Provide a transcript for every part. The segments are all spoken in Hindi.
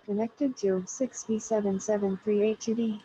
Connected to 6B77382D.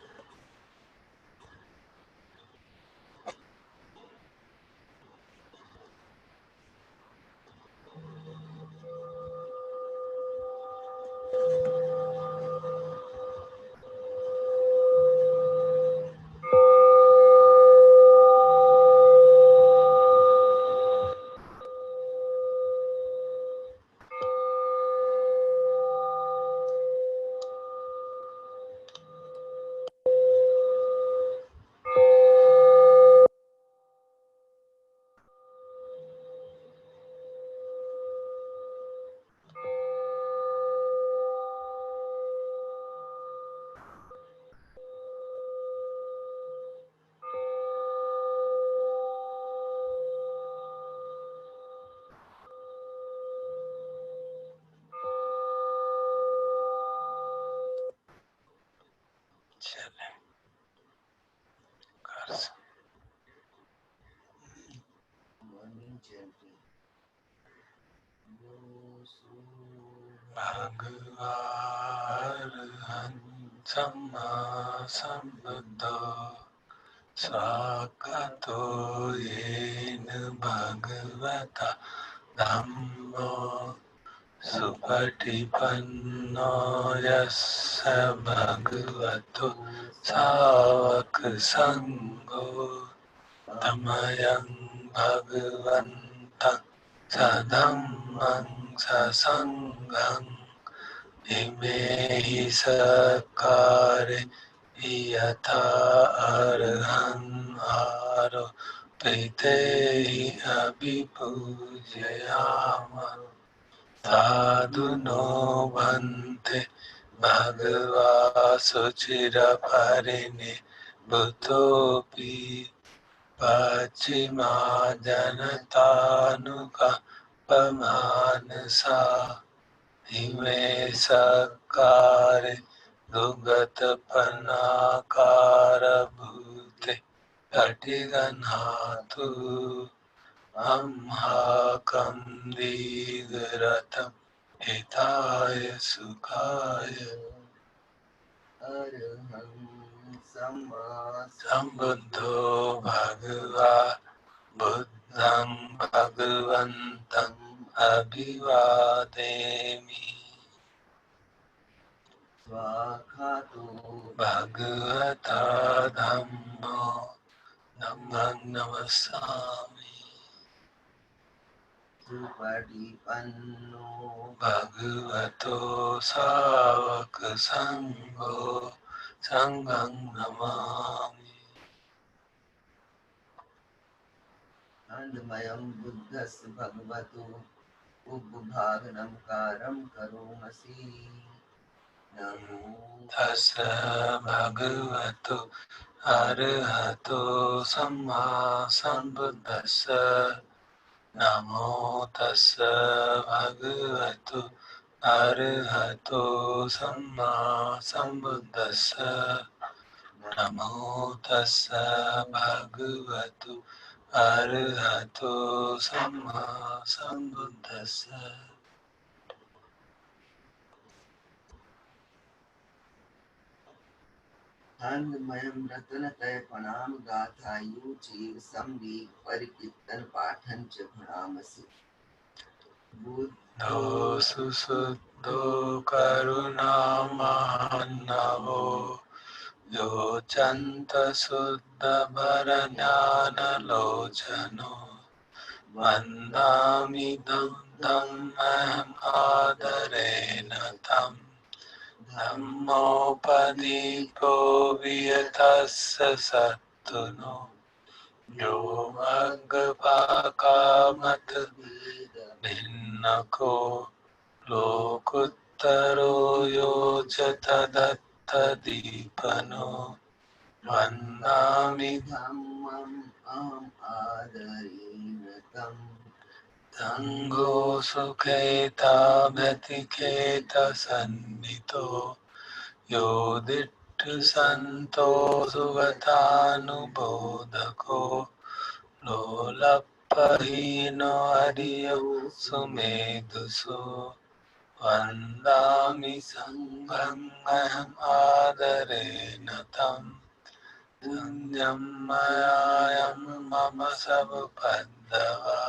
Bhagavataraham Samma Sambuddho Swakato Yena Bhagavata Dhammo Supatipanno Yassa Bhagavato Savaka Sangho Tamayang Bhagavantang Sadhammang Sasanghang Imehi Sakare Yata Arhan Aro Pitehi Abhipujayama Sadhu no Bhante Bhagava Suchira Parini Bhutopi Pachima Janatanuka Pamanasa Ime Sakare Dugata Panakara Bhute Patiganhatu Amhakam Digaratam Hitaya Sukaya Araham Sambuddho Bhagava Buddhang Bhagavantang Abhivademi Swakato Bhagavata Dhammo Dhammang Namasami Supatipanno Bhagavato Savaka Sangho Sanghang Namami Andamayam Buddhasya Bhagavato Ubbhāganamkaram Karomasi Namo Tassa Bhagavato Arahato Samma Sambuddhassa Namo Tassa Bhagavato Arahato Samma Sambuddhassa Namo Tassa Bhagavato Arahato Samma Sambuddhassa. Anandmayam Ratanataya Pranam Gathayu Chiv Samvi Parikittan Pathan Cha Pranamasi Buddho Susuddho Karunamahannavo Yo Chanta Suddha Bharanyana Lochano Vandami Dhammaham Adarena Tam Dhammopadipo Vyatassa Sattuno Yo Maggapakamat Bhinnako Lokuttaro Yo Chatadatta Dipano Vandami Dhammam Aham Adarena Tam Sangho Sukheta Bhatiketa Sannito Yodittu Santo Sugatanubodhako Lolappahino Hariyo Sumeduso वन्दामि संघं अहम् आदरेण तं संज्ञं मयायं मम समुपद्रवा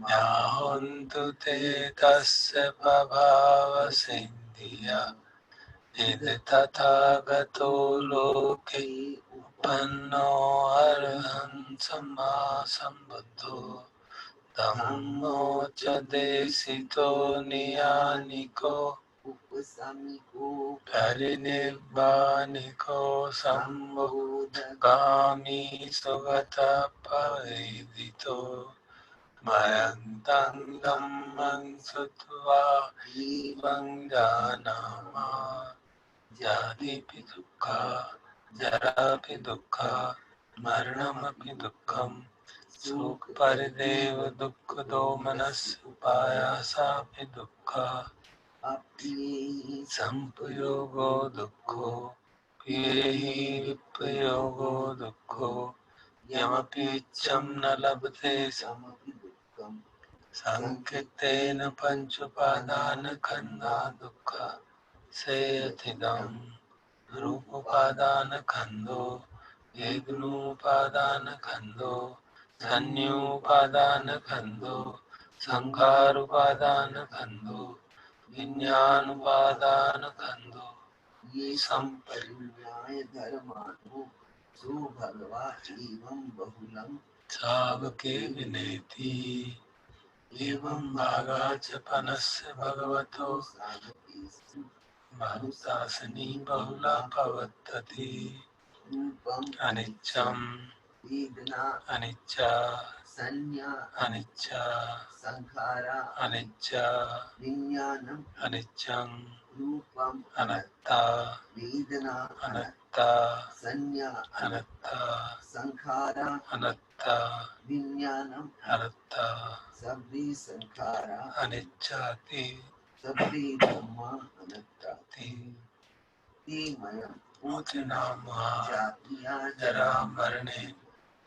याहुन्तु ते तस्य प्रभावसिन्धिया इद तथागतो लोके उपन्नो अर्हन् सम्मा सम्बुद्धो धम्मो च देशितो नियानिको परिनिर्वाणिको सम्बुद्धगामी सुगतः परिदितो मयन्तं धम्मं श्रुत्वा एवं जानामा जातिपि दुःखा जरापि दुःखा मरणमपि दुःखं सुखपरिदेव दुःखदोमनस्सुपायासापि दुःखा संप्रयोगो दुःखो प्रियेहि विप्रयोगो दुःखो यमपि इच्छं न लभते समपि दुःखं संकीर्तेन पंचोपादानखंडा दुःखा सेयथिदं रूपोपादानखंडो वेदनोपादानखंडो संन्योपादानखंडो संखारोपादानखंडो विज्ञानोपादानखंडो ये संपरिज्ञाय धर्माणो सो भगवा एवं बहुलं सावके विनेति एवं भागा च पनस्य भगवतो बहुतासनी बहुला पवत्तति अनिच्छं अनिच्छा संज्ञा अनिच्छा संखारा अनिच्छा विज्ञानम् अनिच्छं रूपम् अनत्ता वेदना अनत्ता संज्ञा अनत्ता संखारा अनत्ता विज्ञानम् अनत्ता सभी संखारा अनिच्छाति सभी धम्मा अनत्ताति मोचनामा जरा मरणे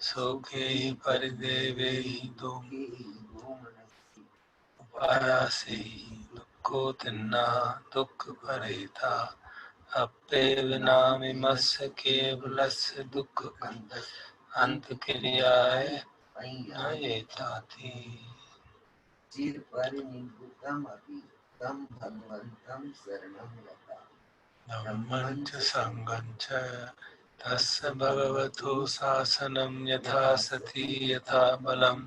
शोके परिदेवे दुःखे उपायासे दुःखो तिन्ना दुःख परेता अप्पे विनामिमस्य केवलस्य दुःख अंत क्रियाय पय्येताति चिर परिनिभूतम अपि तम भगवन्तं शरणं गता धम्मं च संघं च तस्य भगवतो शासनं यथा सति यथा बलम्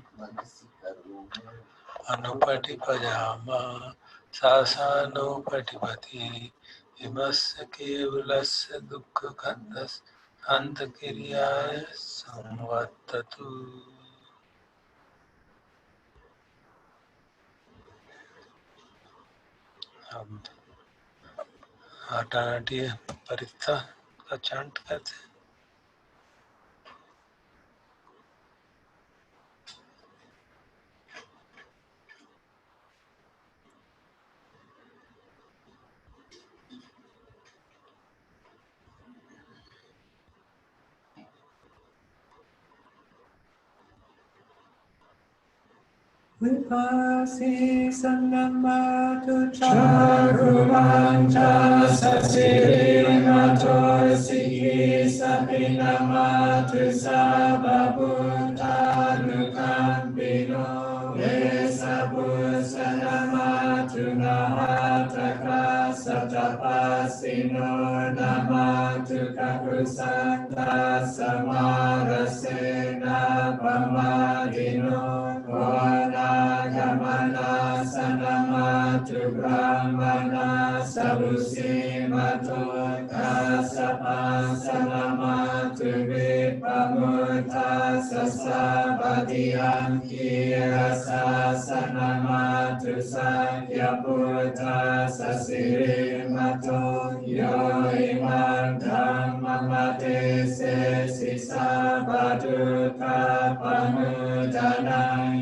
अनुपटिपजामा शासनोपटिपति इमस्य केवलस्य दुःखकन्दस्य अन्तक्रियाय संवर्ततु आटाटी परिता का चांट करते हैं। Vipasi sangamatu charuvancha sasirinato sikhi sapinamatu sababutanukampino vesabusanamatu nahataka satapasino namatu kakusanta samarasena pamadino Gamana sanamatu brahmana sabusimato kasapa sanamatu vipamuta sasabadiyanki rasa sanamatu sakyaputa sasirimato yo imam dhammamate se sisabaduta pamudanang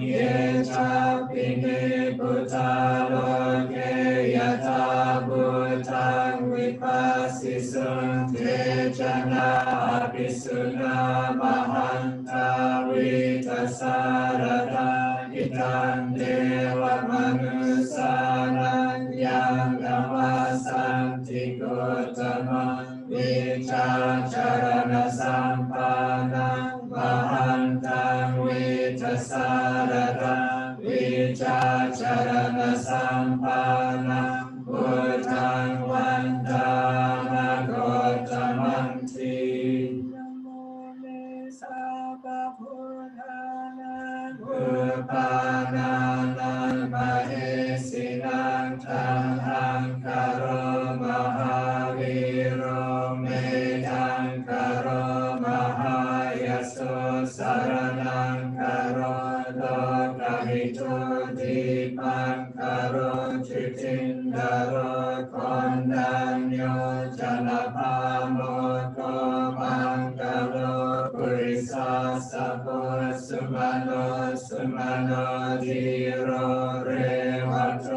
Pini Buddha Loke Yata Buddhang Vipasisun Tejana Apisuna Mahanta Vitasarada Itan Deva Manusanang Ya รณสัมปันนังพุทธังวันตามะโกตมังทีนะโมเมสะปะพุทธานังอุปานานังมเหสินังตังหังคารมหาวิโรเมตังคารมหายโสสารนังคารโลกหิตุติปังคารจิตินดารคนดัญโยจนะภาโมโกมังกะโลปุริสัสสะโพสุมาโนสุมาโนทิโรเรวัตโต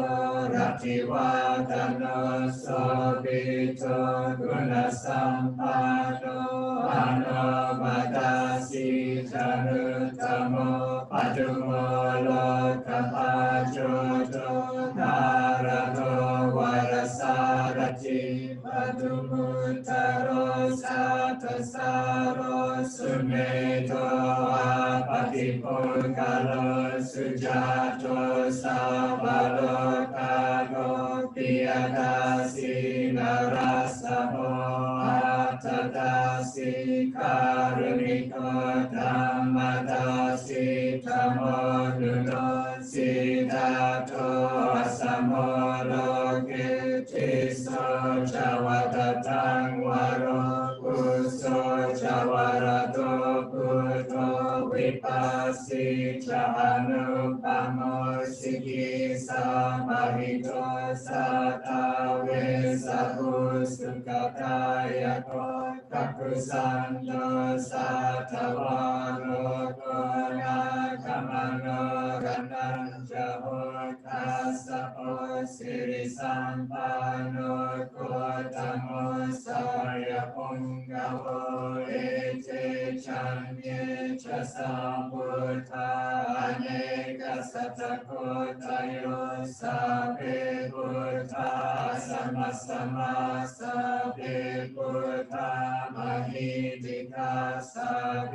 รัตถิวาตโนโสภิโตกุณสัมปันโนอโนมัตตสิจานุตโมปัจจุโมโลกปัจโจโตนารโตวรสารติปัจจุมุตตโรสัตตสารโรสุเมโตอาปฏิปุกะโลสุจาโตสัพพะโลกาโลปิยดาสินารัสสะโมอัตตตาสิการุณิโกธัมมตาสิธัมโมนุโนสิทาโตสมโมโลเกติโสจวัตตังวโรกุโสจวรโตพุทโธวิปัสสิจานุปโมสิกิสามาหิโตสัตตาเวสะภุสุขตายโกกัปปุสันโตสัตถวาโลโกนาคมโนรันนัญจโหทัสสะโอสิริสัมปันโนโกตโมสวยปุญญโวเอเจจันเยจะสัมพุทธาเนกสัตตโกตโยสัพเพพุทธาสัมมาสัมมาสัพเพพุทธามหิติกาสัพเพ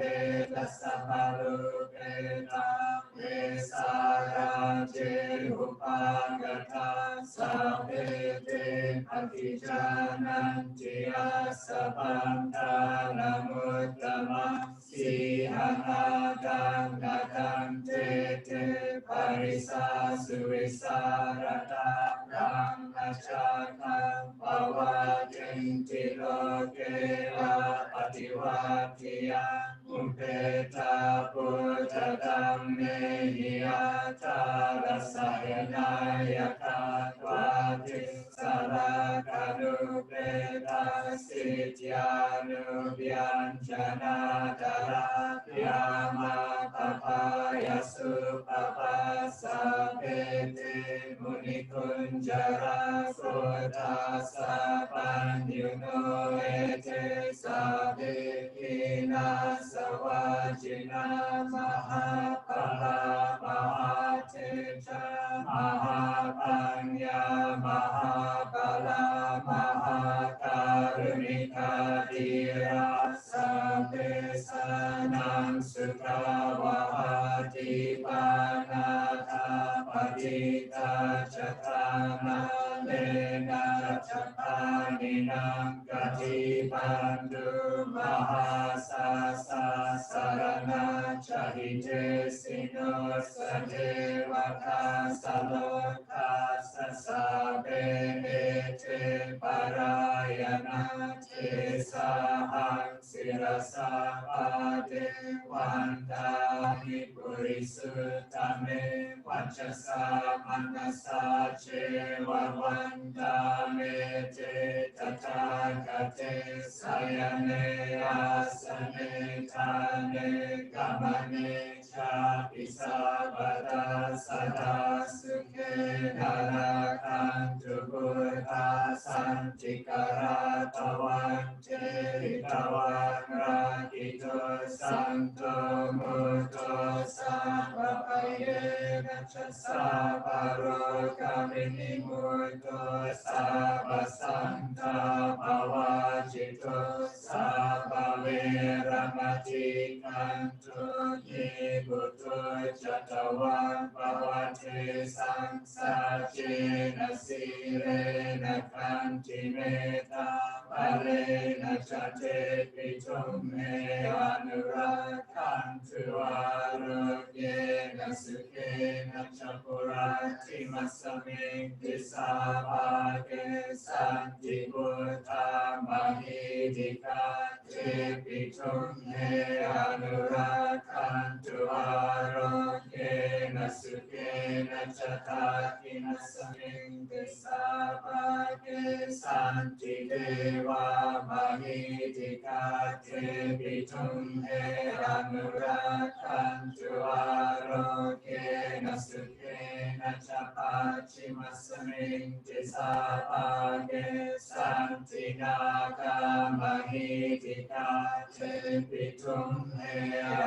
ตัสสะภะลุเปตาเวสาราเจหุปังกตาสัพเพเตปฏิจานันติอาสะปันตานะมุตตมังสีหะนาคังนาคันเตเตปริสาสุวิสารตารังอาชาคังปวะเจนติโลเกละปฏิวัติยาอุเปตาปุตตะธัมเมหิอัตตารัสสะยนายกาตวาติสารกานุเปตาสิทยานุปยัญชนะตระยามาปปายสุปปัสสะเพเตมุนิคุญจาราโสตัสสะปัญญูโนเอเตสัพเพกินาสวาจินามหาปลามหาเทจามหาปัญญามหาปลามหาการุณิกาธิราสัพเพสันังสุขาวะติปานาคาปฏิตาจตานาเลนะจัตตานินังกติปันตุมหาสัสสะสารนาจหิเตสิโนสเทวคาสโลกาสสะเบเอเทปรายนาเทสาหังศิรสาปาเทวันตานิปุริสุตตเมวัจจสามังนัสสะเชววันตาเมเจตถาคเตสยเนอาสเนทาเนกัมเนชาปิสาปตาสดาสุเขนานาคันตุพุทธาสันติกราตวันเจริตวันราคิโตสันโตมุตโตสัพพะเยนะจัสสะปะโรกามินิมุตโตสัพพสันตาภวะจิตโตสัพพะเวรมติคันตุยิบุตโตจัตวังภวะเทสัง Sajena Sirena Kantimeta Palena Chate Pitume Anurakantu Arogena Sukena Chapurati Masamikti Sabhage Santi Buddha Mahidika Tripitume Anurakantu Arogena Sukena Chatakina Samikti Sabhage Santi Deva Mahidika Tripitume Anurakantu Arogena Sukena Chapachima Samikti Sabhage Santi Naga Mahidika Tripitume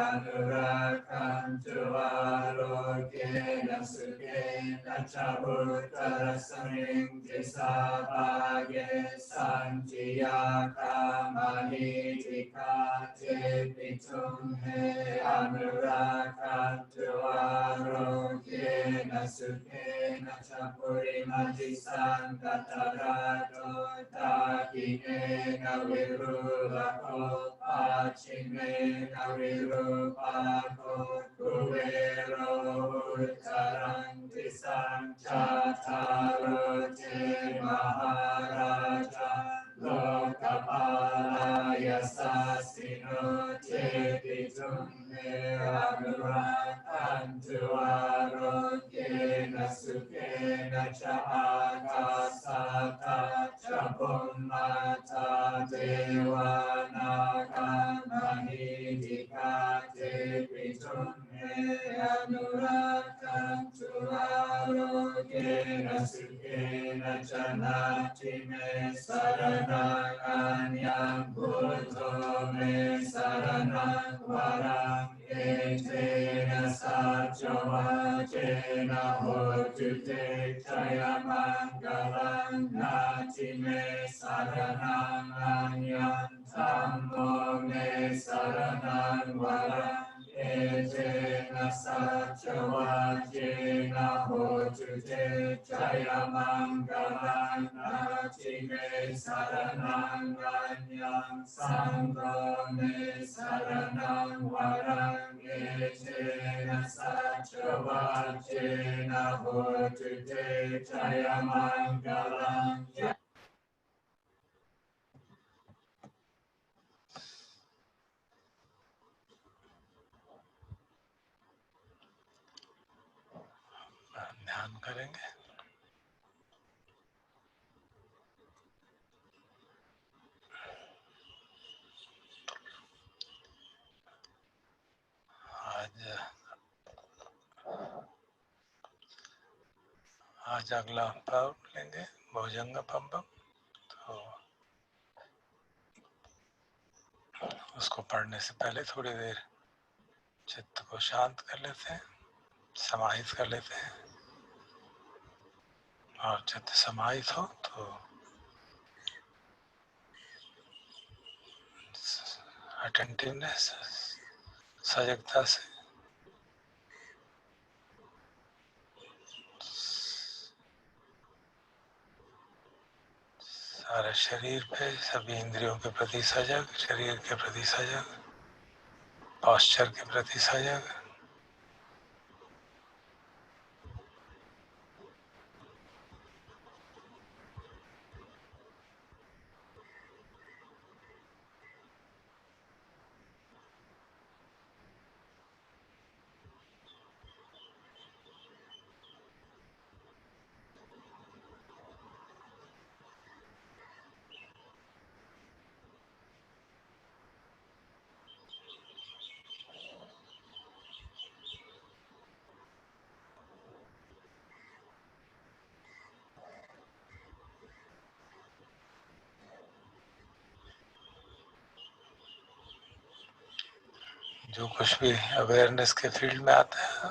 Anurakantu Arogena Sukena Chabuttara Samikti Sabhage Santi Yaka Mahidika Tripitume Anurakantu Arogena Sukena Chapurimati Sankatarato Takinena Virudako Pachinena Virupako Kuvero Uttaranti Sanchatalote Maharaja Lokapalaya Sasino Tepitume Anurakantu Arogena Sukena Chakasata Chapummata Devanaka Mahidika Tepitume Anurakantu Arogena Sukena Chanati Me Saranaganyam Bhutto Me Saranang Varam Etena Satchavachena Hotute Jaya Mangalam Nati Me Saranaganyam Tammo Me Saranang Varam Etena Satchavachena Hotute Jaya Mangalam Nati Me Saranaganyam Sangho Me Saranang Varam Etena Satchavachena Hotute Jaya Mangalam. ध्यान करेंगे। आज अगला भाव लेंगे भुजंग पंपम, तो उसको पढ़ने से पहले थोड़ी देर चित्त को शांत कर लेते हैं, समाहित कर लेते हैं। और चित्त समाहित हो तो अटेंटिवनेस, सजगता से सारे शरीर पे, सभी इंद्रियों के प्रति सजग, शरीर के प्रति सजग, पोस्चर के प्रति सजग। जो कुछ भी अवेयरनेस के फील्ड में आता है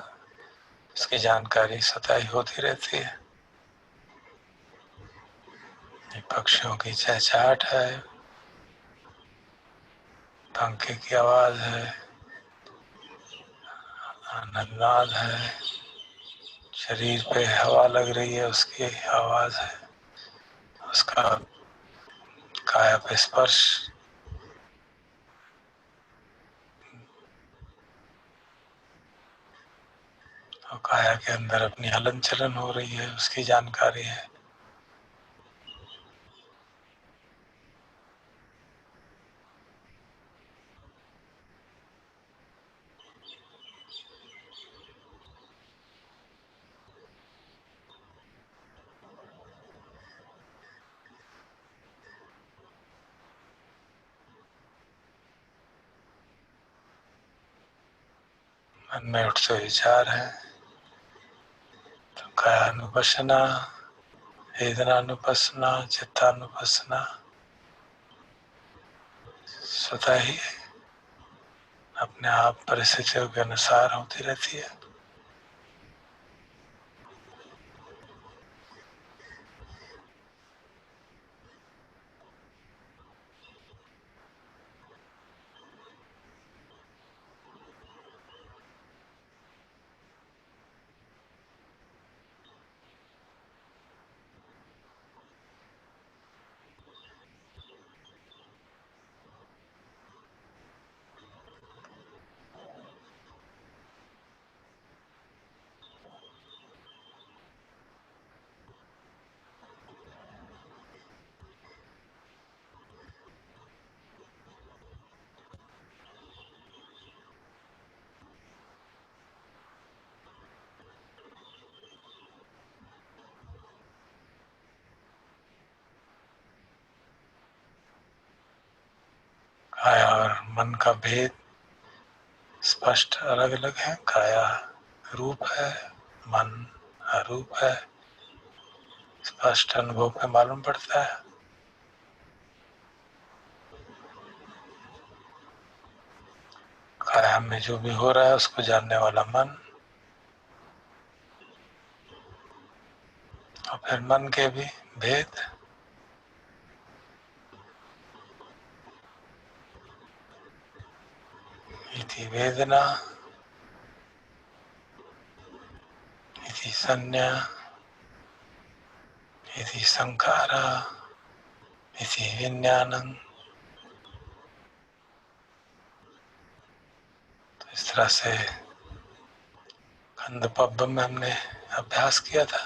उसकी जानकारी सताई होती रहती है। पक्षियों की चहचहाट है, पंखे की आवाज है, आनंदनाद है, शरीर पे हवा लग रही है उसकी आवाज है, उसका काया पे स्पर्श, और काया के अंदर अपनी हलन चलन हो रही है उसकी जानकारी है। मन में उठते विचार हैं तो कायानुपස්සना, वेदनानुपස්සना, चित्तानुपස්සना स्वतः ही अपने आप परिस्थितियों के अनुसार होती रहती है। काया और मन का भेद स्पष्ट अलग अलग है। काया रूप है, मन अरूप है, स्पष्ट अनुभव में मालूम पड़ता है। काया में जो भी हो रहा है उसको जानने वाला मन, और फिर मन के भी भेद। इति वेदना, इति संज्ञा, इति संखारा, इति विज्ञानम्। तो इस तरह से कंदपद्म में हमने अभ्यास किया था।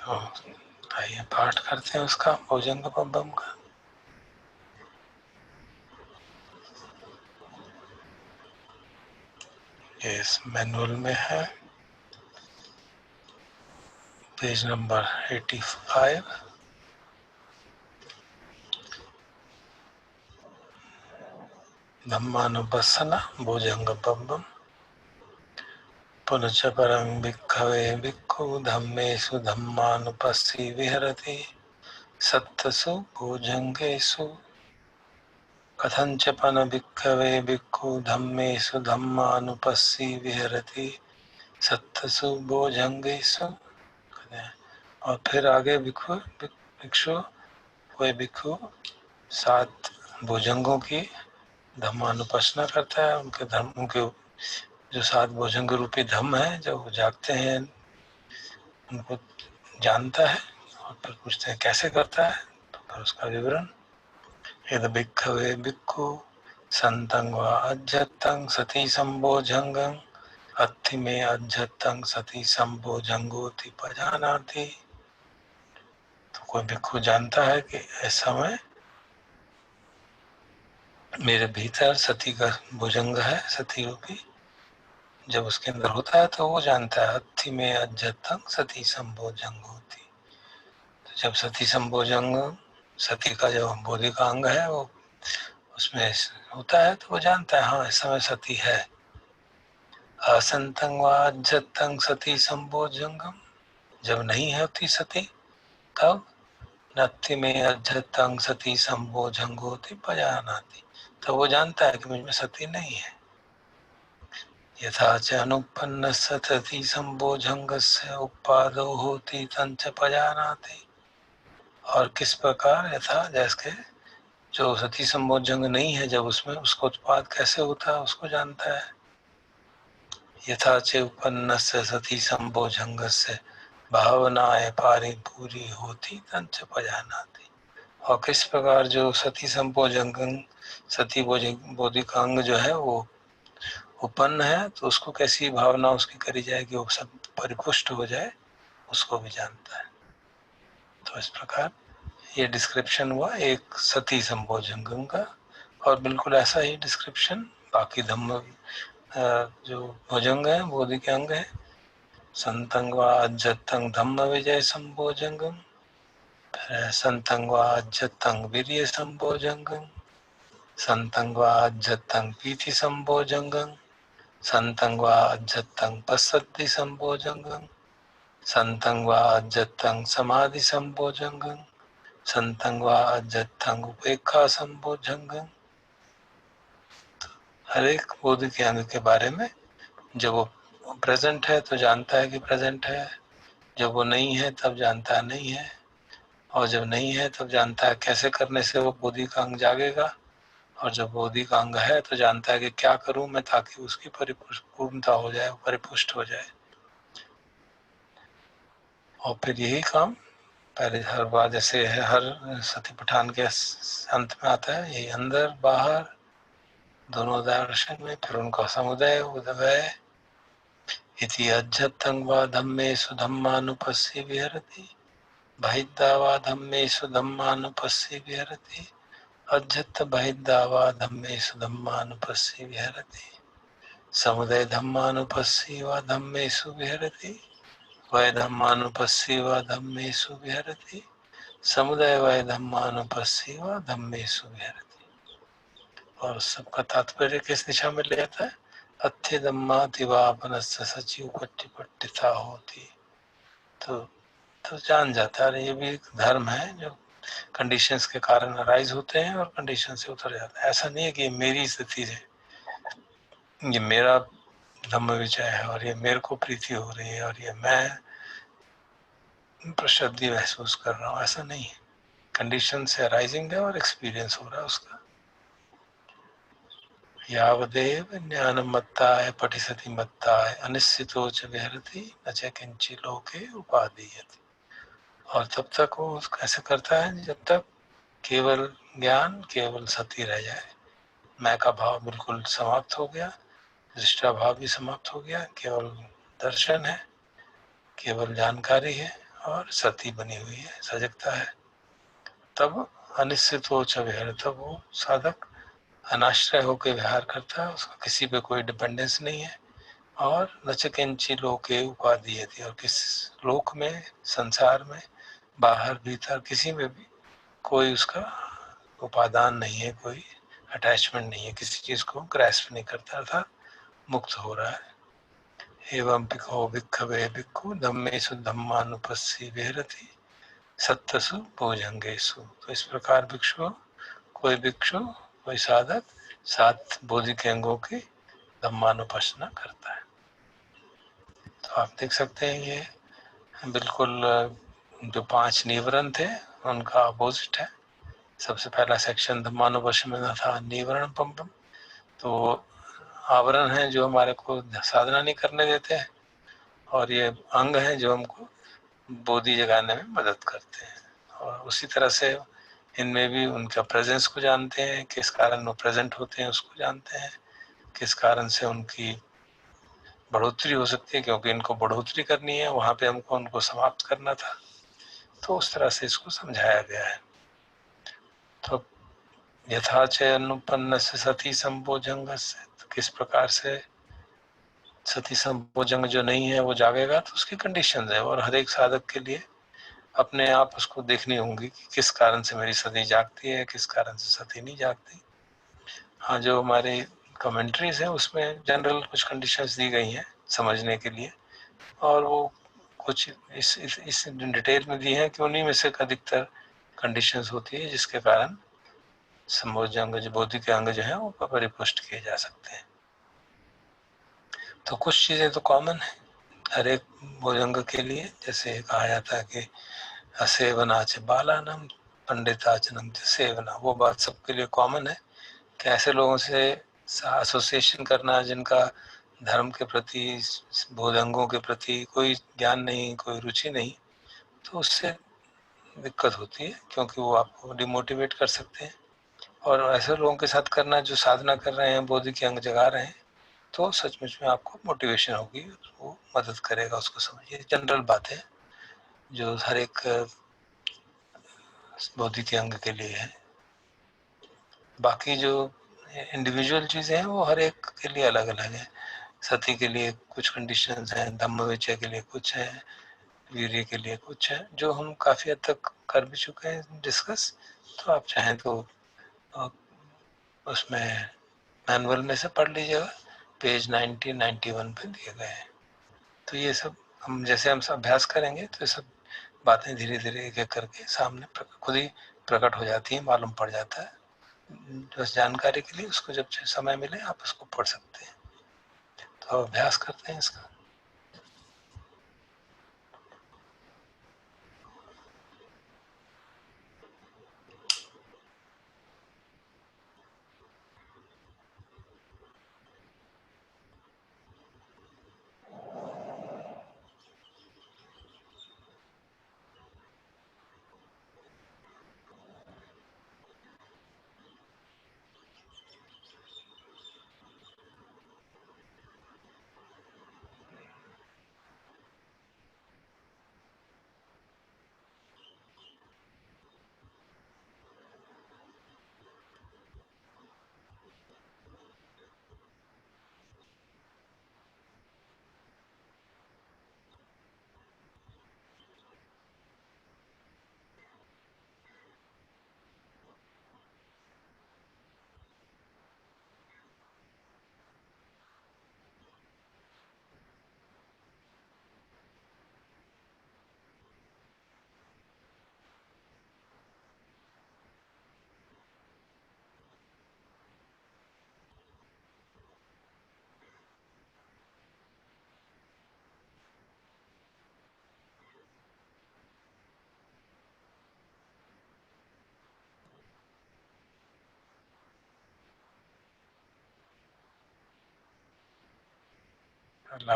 तो आइए पाठ करते हैं उसका, भुजंग बम का। ये इस मैनुअल में है, पेज नंबर 85। धम्मानुपस्सना भुजंग बम। पुनश्च परं भिक्खवे भिक्खु धम्मेषु धम्मानुपस्सी विहरति सत्तसु भुजंगेषु। कथंच पन भिक्खवे भिक्खु धम्मेषु धम्मानुपस्सी विहरति सत्तसु भुजंगेषु। और फिर आगे भिक्षु कोई भिक्षु 7 भुजंगों की धम्मानुपासना करता है। उनके धर्म, उनके जो 7 भुजंग रूपी धम्म है, जब वो जागते हैं उनको जानता है। और फिर पूछते हैं कैसे करता है, तो फिर उसका विवरण। यद भिक्खवे भिक्खु संतं वा अज्जतं सती संभोजंगं अत्थि में अज्जतं सती संभोजंगोति पजानाति। तो कोई भिक्खु जानता है कि इस समय मेरे भीतर सती का भुजंग है, सती रूपी, जब उसके अंदर होता है तो वो जानता है। अत्थि में अज्जतं सती संभोजंग होती। तो जब सती संभोजंग, सती का जो बोधि का अंग है वो उसमें होता है तो वो जानता है हाँ इस समय सती है। असंतं वा अज्जतं सती संभोजंगम, जब नहीं होती सती तब नत्थि में अज्जतं सती संभोजंग होती पजानाति, तो वो जानता है कि मुझमें सती नहीं है। यथा च अनुपन्न सती संभोजंगस्य उपादो होती तंच पजानाति। और किस प्रकार, यथा जैसे जो सती संभोजंग नहीं है जब उसमें उसका उत्पाद कैसे होता है उसको जानता है। यथा च उपन्न सती संभोजंगस्य भावनाएं पारिपूरी होती तंच पजानाति। और किस प्रकार जो सती संभोजंग, सती बोधिकांग जो है वो उपन्न है तो उसको कैसी भावना उसकी करी जाए कि वो सब परिपुष्ट हो जाए, उसको भी जानता है। तो इस प्रकार ये डिस्क्रिप्शन हुआ एक सती संभोजंगम का। और बिल्कुल ऐसा ही डिस्क्रिप्शन बाकी धम्म जो भुजंग है, बोधि के अंग है। संतं वा अज्जतं धम्म विजय संभोजंगम, फिर संतं वा अज्जतं वीर्य संभोजंगम, संतं वा अज्जतं पीति संभोजंगम, संतं वा अज्जतं पश्यति संभोजंगम, संतं वा अज्जतं समाधि संभोजंगम, संतं वा अज्जतं उपेक्षा संभोजंगम। हर एक बोधि के अंग के बारे में, जब वो प्रेजेंट है तो जानता है कि प्रेजेंट है, जब वो नहीं है तब जानता है नहीं है, और जब नहीं है तब जानता है कैसे करने से वो बोधि का अंग जागेगा, और जब बोधि का अंग है तो जानता है कि क्या करूं मैं ताकि उसकी परिपूर्णता हो जाए, परिपुष्ट हो जाए। और फिर यही काम पहले हर बार जैसे हर सती पठान के अंत में आता है, यही अंदर बाहर दोनों दर्शन में, फिर उनका समुदय उदय। इति अज्जतं वा धम्मेषु धम्मानुपस्सी विहरति बहिद्धा वा धम्मेषु धम्मानुपस्सी विहरति अज्जत बहिद्धा वा धम्मेषु धम्मानुपस्सी विहरति समुदय धम्मानुपस्सी वा धम्मेषु विहरति वै धम्मानुपस्सी वा धम्मेषु विहरति समुदय वै धम्मानुपस्सी वा धम्मेषु विहरति। और सबका तात्पर्य किस दिशा में ले जाता है? अत्थे धम्मातिवापनस्य सचिव पट्टिथा होती। तो जान जाता है ये भी एक धर्म है जो कंडीशंस के कारण अराइज होते हैं और कंडीशन से उतर जाता है। ऐसा नहीं है कि ये मेरी स्थिति है, ये मेरा धम्म विजय है और ये मेरे को प्रीति हो रही है और ये मैं प्रसिद्धि महसूस कर रहा हूँ, ऐसा नहीं है। कंडीशन से अराइजिंग है और एक्सपीरियंस हो रहा है उसका। यावदेव ज्ञानमत्ताय पठिसति मत्ताय अनिश्चितो च विहरति न च किंचि लोके उपादीयते। और तब तक वो कैसे करता है जब तक केवल ज्ञान, केवल सती रह जाए, मैं का भाव बिल्कुल समाप्त हो गया, दृष्टा भाव भी समाप्त हो गया, केवल दर्शन है, केवल जानकारी है और सती बनी हुई है, सजगता है, तब अनिश्चित हो विहार, तब वो साधक अनाश्रय होकर विहार करता है, उसका किसी पे कोई डिपेंडेंस नहीं है। और नचकिंची लोके उपाधि थी, और किस लोक में, संसार में, बाहर भीतर किसी में भी कोई उसका उपादान नहीं है, कोई अटैचमेंट नहीं है, किसी चीज को ग्रैस्प नहीं करता, अर्थात मुक्त हो रहा है। एवं भिक्खो भिक्खवे भिक्खु धम्मेषु धम्मानुपस्सी विहरति सत्तसु भोजंगेषु। तो इस प्रकार भिक्षु, कोई भिक्षु, कोई साधक 7 बोधि के अंगों की धम्मानुपासना करता है। तो आप देख सकते हैं ये बिल्कुल जो 5 निवरण थे उनका अपोजिट है। सबसे पहला सेक्शन धम्मानुपश्य में था निवरण पंपम, तो आवरण है जो हमारे को साधना नहीं करने देते हैं, और ये अंग है जो हमको बोधि जगाने में मदद करते हैं। और उसी तरह से इनमें भी उनका प्रेजेंस को जानते हैं, किस कारण वो प्रेजेंट होते हैं उसको जानते हैं, किस कारण से उनकी बढ़ोतरी हो सकती है, क्योंकि इनको बढ़ोतरी करनी है, वहां पे हमको उनको समाप्त करना था। तो उस तरह से इसको समझाया गया है। तो यथा च अनुपन्न से सती संभोजंग से, तो किस प्रकार से सती संभोजंग जो नहीं है वो जागेगा, तो उसकी कंडीशन है, और हर एक साधक के लिए अपने आप उसको देखनी होंगी कि किस कारण से मेरी सती जागती है, किस कारण से सती नहीं जागती। हाँ, जो हमारे कमेंट्रीज है उसमें जनरल कुछ कंडीशंस दी गई हैं समझने के लिए, और वो कुछ इस डिटेल में दी है कि उन्हीं में से अधिकतर कंडीशंस होती है जिसके कारण संभोज्य अंग, जो बोधि के अंग जो है वो परिपुष्ट किए जा सकते हैं। तो कुछ चीजें तो कॉमन है हर एक भोजंग के लिए, जैसे कहा जाता है कि असेवना च बालानम पंडिताचनम च सेवना, वो बात सबके लिए कॉमन है कि ऐसे लोगों से एसोसिएशन करना जिनका धर्म के प्रति, भोजंगों के प्रति कोई ज्ञान नहीं, कोई रुचि नहीं, तो उससे दिक्कत होती है, क्योंकि वो आपको डिमोटिवेट कर सकते हैं। और ऐसे लोगों के साथ करना जो साधना कर रहे हैं, बोधि के अंग जगा रहे हैं, तो सचमुच में आपको मोटिवेशन होगी, वो मदद करेगा उसको। समझिए जनरल बातें जो हर एक बोधि के अंग के लिए है। बाकी जो इंडिविजुअल चीजें हैं वो हर एक के लिए अलग अलग है। सती के लिए कुछ कंडीशंस हैं, धम्मविचय के लिए कुछ है, वीर्य के लिए कुछ है, जो हम काफी हद तक कर भी चुके हैं डिस्कस। तो आप चाहें तो उसमें मैनुअल में से पढ़ लीजिएगा, पेज 90-91 पे दिए गए हैं। तो ये सब हम जैसे हम सब अभ्यास करेंगे तो ये सब बातें धीरे धीरे एक एक करके सामने खुद ही प्रकट हो जाती है, मालूम पड़ जाता है। बस जानकारी के लिए उसको जब समय मिले आप उसको पढ़ सकते हैं। तो अभ्यास करते हैं इसका।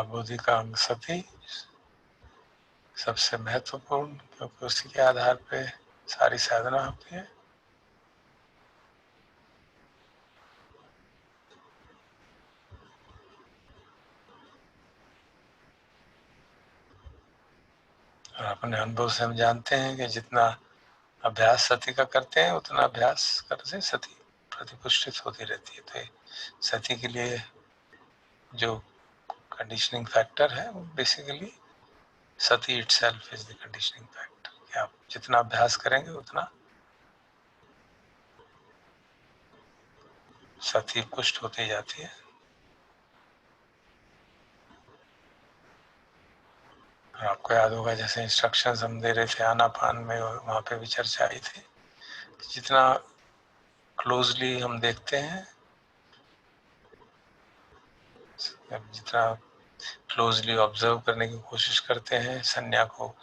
बोधि का अंग सती सबसे महत्वपूर्ण, क्योंकि उसी के आधार पे सारी साधना होती है। और अपने अनुभव से हम जानते हैं कि जितना अभ्यास सती का करते हैं उतना अभ्यास करने से सती प्रतिपुष्टित होती रहती है। तो ये सती के लिए जो कंडीशनिंग फैक्टर है वो basically Sati itself is the conditioning factor, कि आप जितना अभ्यास करेंगे उतना सती पुष्ट होती जाती है। और आपको याद होगा जैसे इंस्ट्रक्शंस हम दे रहे थे आनापान में, वहाँ पे भी चर्चा आई थी कि जितना क्लोजली हम देखते हैं, जितना क्लोजली ऑब्जर्व करने की कोशिश करते हैं, संज्ञा को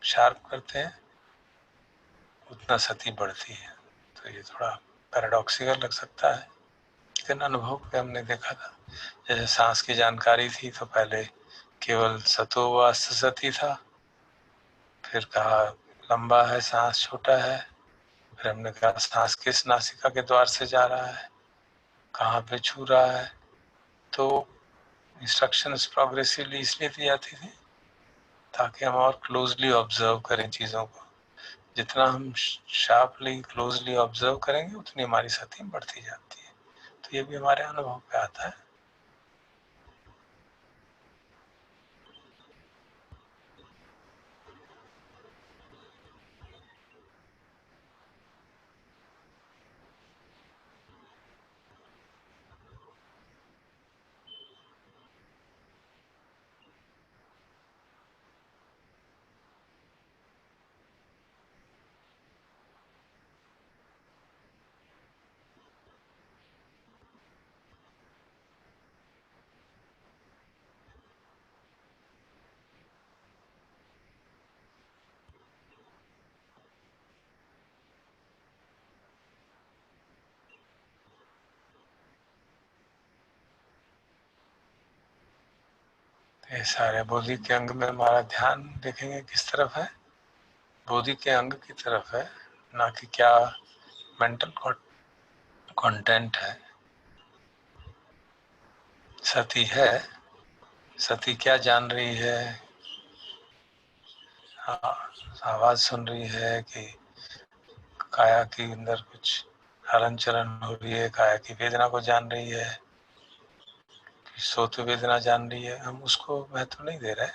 शार्प करते हैं, उतना सती बढ़ती है। तो ये थोड़ा पैराडॉक्सिकल लग सकता है, लेकिन अनुभव पे हमने देखा था जैसे सांस की जानकारी थी तो पहले केवल सतो व सती था, फिर कहा लंबा है सांस, छोटा है, फिर हमने कहा सांस किस नासिका के द्वार से जा रहा है, कहाँ पे छू रहा है। तो इंस्ट्रक्शंस प्रोग्रेसिवली इसलिए दी जाती थी ताकि हम और क्लोजली ऑब्जर्व करें चीज़ों को। जितना हम शार्पली क्लोजली ऑब्जर्व करेंगे उतनी हमारी सती बढ़ती जाती है। तो ये भी हमारे अनुभव पे आता है। ये सारे बोधि के अंग में हमारा ध्यान देखेंगे किस तरफ है, बोधि के अंग की तरफ है, ना कि क्या मेंटल कंटेंट है। सती है, सती क्या जान रही है, आवाज सुन रही है कि काया के अंदर कुछ हलन चलन हो रही है, काया की वेदना को जान रही है, सोत वेदना जान रही है, हम उसको महत्व नहीं दे रहे।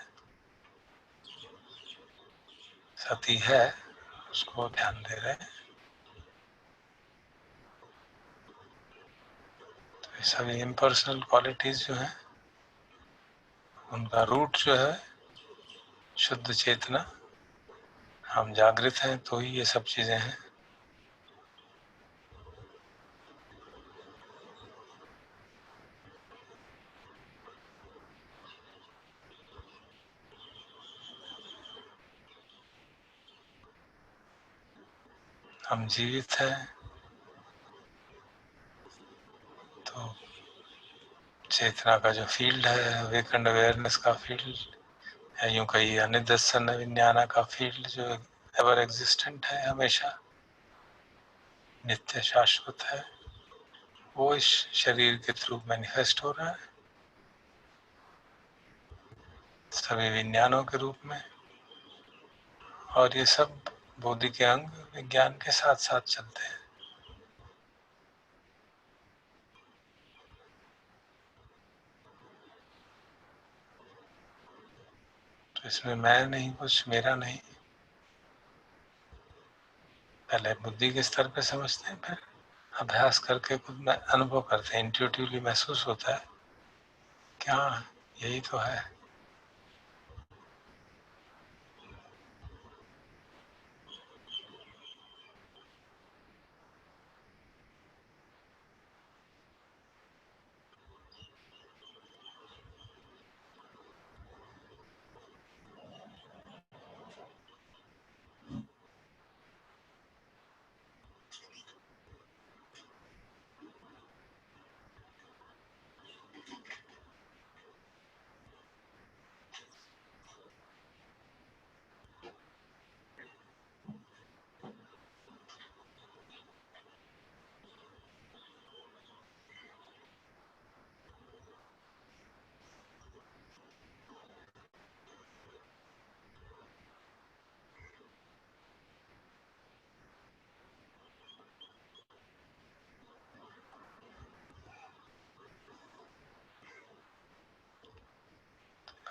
सती है, उसको ध्यान दे रहे हैं। तो ये सभी इम्पर्सनल क्वालिटीज जो हैं उनका रूट जो है शुद्ध चेतना। हम जागृत हैं तो ही ये सब चीजें हैं। हम जीवित हैं तो चेतना का जो फील्ड है, वेकेंड अवेयरनेस का फील्ड, या यूं कही अनिदर्शन विज्ञान का फील्ड, जो एवर एग्जिस्टेंट है, हमेशा नित्य शाश्वत है, वो इस शरीर के थ्रू मैनिफेस्ट हो रहा है सभी विज्ञानों के रूप में। और ये सब बोधि के अंग विज्ञान के साथ साथ चलते हैं। तो इसमें मैं नहीं, कुछ मेरा नहीं। पहले बुद्धि के स्तर पे समझते हैं, फिर अभ्यास करके खुद में अनुभव करते हैं, इंट्यूटिवली महसूस होता है क्या यही तो है।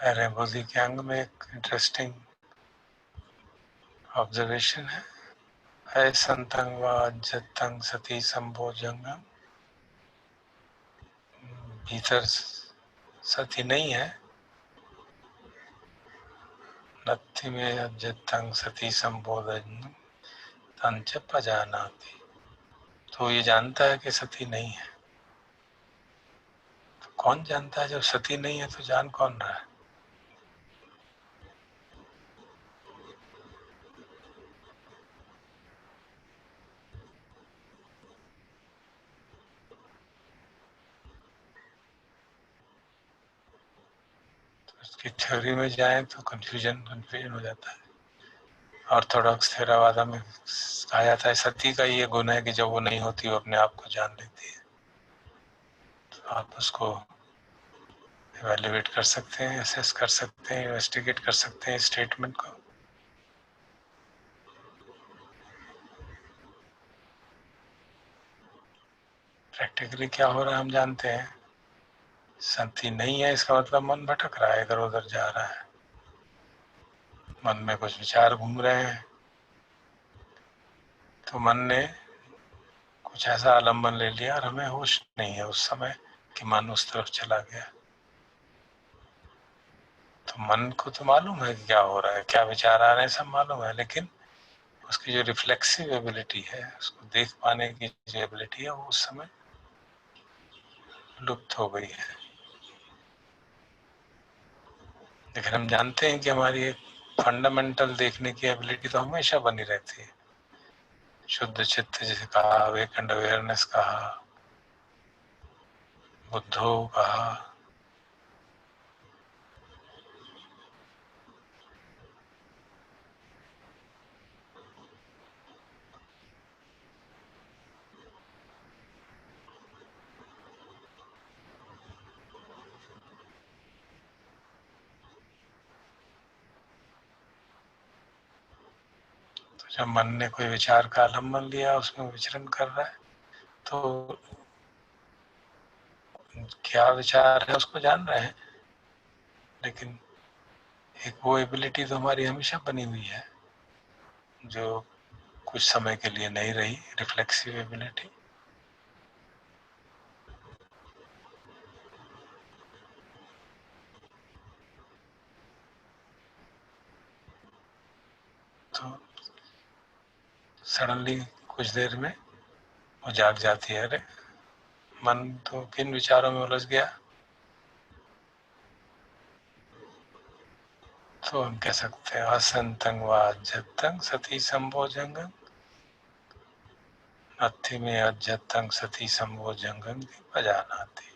पैर बुद्धि के अंग में एक इंटरेस्टिंग ऑब्जर्वेशन है। संतंग व अज्जतंग सती संभोजंगम, भीतर सती नहीं है। नत्थि में अज्जतंग सती संबोधन तंच पजानाति, तो ये जानता है कि सती नहीं है। तो कौन जानता है? जब सती नहीं है तो जान कौन रहा है? उसकी थ्योरी में जाए तो कंफ्यूजन हो जाता है। ऑर्थोडॉक्स थेरावाद में कहा जाता है सती का ये गुण है कि जब वो नहीं होती वो अपने आप को जान लेती है। तो आप उसको इवैल्यूएट कर सकते हैं, असेस कर सकते हैं, इन्वेस्टिगेट कर सकते हैं स्टेटमेंट को। प्रैक्टिकली क्या हो रहा है हम जानते हैं। सती नहीं है इसका मतलब मन भटक रहा है, इधर उधर जा रहा है, मन में कुछ विचार घूम रहे हैं। तो मन ने कुछ ऐसा आलम्बन ले लिया और हमें होश नहीं है उस समय कि मन उस तरफ चला गया। तो मन को तो मालूम है कि क्या हो रहा है, क्या विचार आ रहे हैं, सब मालूम है, लेकिन उसकी जो रिफ्लेक्सिव एबिलिटी है, उसको देख पाने की जो एबिलिटी है, वो उस समय लुप्त हो गई है। लेकिन हम जानते हैं कि हमारी एक फंडामेंटल देखने की एबिलिटी तो हमेशा बनी रहती है। शुद्ध चित्त जिसे कहा, वेकेंड अवेयरनेस कहा, बुद्धो कहा, तो जब मन ने कोई विचार का आलम्बन लिया, उसमें विचरण कर रहा है, तो क्या विचार है उसको जान रहे हैं। लेकिन एक वो एबिलिटी तो हमारी हमेशा बनी हुई है जो कुछ समय के लिए नहीं रही, रिफ्लेक्सिव एबिलिटी। तो सडनली कुछ देर में वो जाग जाती है, अरे मन तो किन विचारों में उलझ गया। तो हम कह सकते हैं असंतंग वाजतंग सती संभोजंगम, नत्थि में अज्जतंग सती संभोजंगम बजानाती।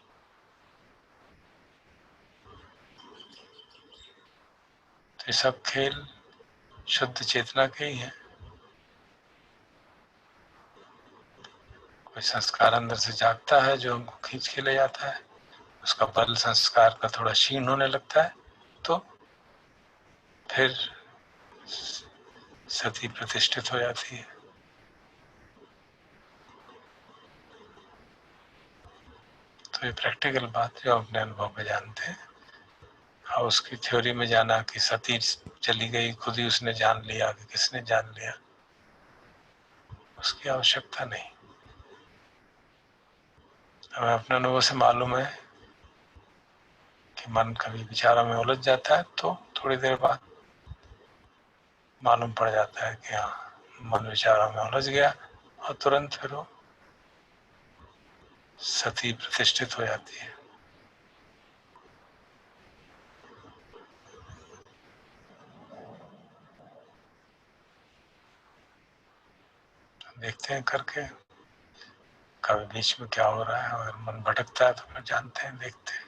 तो ये सब खेल शुद्ध चेतना के ही हैं। कोई संस्कार अंदर से जागता है जो हमको खींच के ले जाता है, उसका बल संस्कार का थोड़ा क्षीण होने लगता है, तो फिर सती प्रतिष्ठित हो जाती है। तो ये प्रैक्टिकल बात जो अपने अनुभव में जानते हैं। और उसकी थ्योरी में जाना कि सती चली गई, खुद ही उसने जान लिया कि किसने जान लिया, उसकी आवश्यकता नहीं। हमें अपने अनुभव से मालूम है कि मन कभी विचारों में उलझ जाता है, तो थोड़ी देर बाद मालूम पड़ जाता है कि हाँ, मन विचारों में उलझ गया, और तुरंत फिर वो सती प्रतिष्ठित हो जाती है। देखते हैं करके कभी बीच में क्या हो रहा है, अगर मन भटकता है तो फिर जानते हैं, देखते हैं।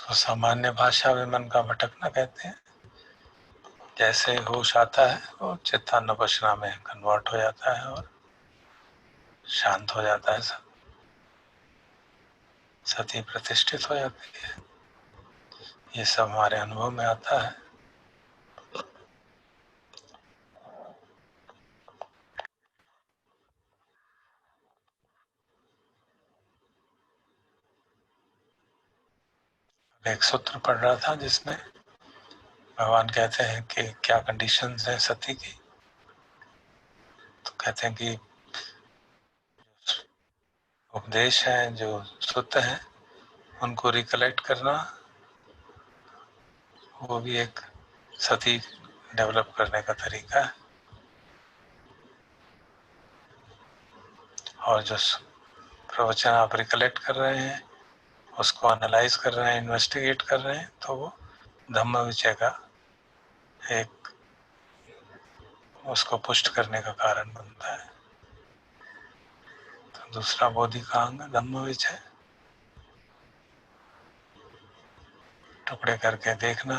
उसको सामान्य भाषा में मन का भटकना कहते हैं। जैसे होश आता है वो चित्तानुपश्ना में कन्वर्ट हो जाता है और शांत हो जाता है सब, सती प्रतिष्ठित हो जाती है। ये सब हमारे अनुभव में आता है। एक सूत्र पढ़ रहा था जिसमें भगवान कहते हैं कि क्या कंडीशंस हैं सती की। तो कहते हैं कि उपदेश हैं जो शुद्ध हैं उनको रिकलेक्ट करना, वो भी एक सती डेवलप करने का तरीका है। और जो प्रवचन आप रिकलेक्ट कर रहे हैं, उसको एनालाइज कर रहे हैं, इन्वेस्टिगेट कर रहे हैं, तो वो धम्म विचय का एक उसको पुष्ट करने का कारण बनता है। तो दूसरा बोधि का अंग धम्म विचय, टुकड़े करके देखना,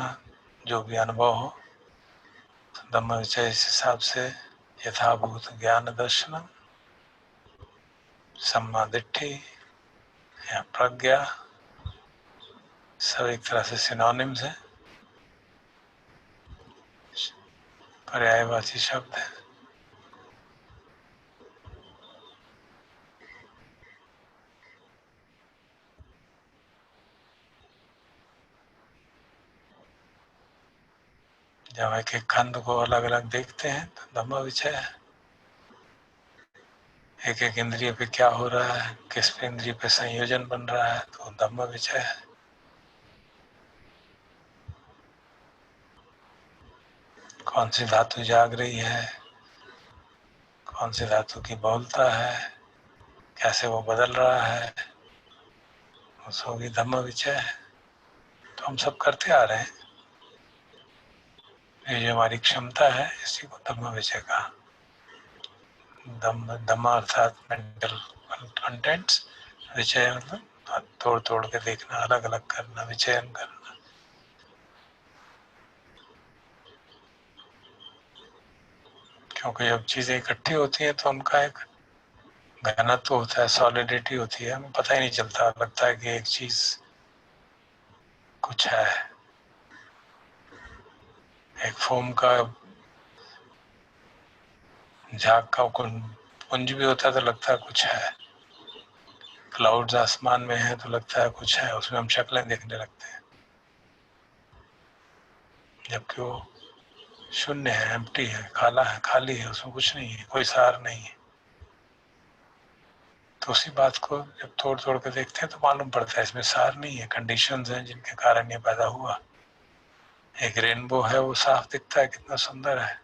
जो भी अनुभव हो धम्म विचय इस हिसाब से यथाभूत ज्ञान दर्शनम, सम्मा दिट्ठी या प्रज्ञा, सब एक तरह से सिनोनिम्स है, पर्यायवाची शब्द है। जब एक एक खंड को अलग अलग देखते हैं तो धम्म विचय है। एक एक इंद्रिय पे क्या हो रहा है, किस पे इंद्रिय पे संयोजन बन रहा है, तो धम्म विचय है। कौन सी धातु जाग रही है, कौन सी धातु की बहुलता है, कैसे वो बदल रहा है, उसको भी धम्म विचय है। तो हम सब करते आ रहे हैं, ये जो हमारी क्षमता है इसी को धम्म विचय कहा। धम्म अर्थात मेंटल कंटेंट्स, विचय मतलब तोड़ तोड़ के देखना, अलग अलग करना, विचयन करना। क्योंकि जब चीजें इकट्ठी होती हैं तो उनका एक घनत्व होता है, सॉलिडिटी होती है, हमें पता ही नहीं चलता, लगता है कि एक चीज कुछ है। एक फोम का झाग का पुंज भी होता है तो लगता है कुछ है। क्लाउड्स आसमान में है तो लगता है कुछ है, उसमें हम शक्लें देखने लगते हैं, जबकि वो शून्य है, एम्प्टी है, खाला है, खाली है, उसमें कुछ नहीं है, कोई सार नहीं है। तो उसी बात को जब तोड़ तोड़ के देखते हैं तो मालूम पड़ता है इसमें सार नहीं है, कंडीशंस हैं जिनके कारण ये पैदा हुआ। एक रेनबो है, वो साफ दिखता है, कितना सुंदर है,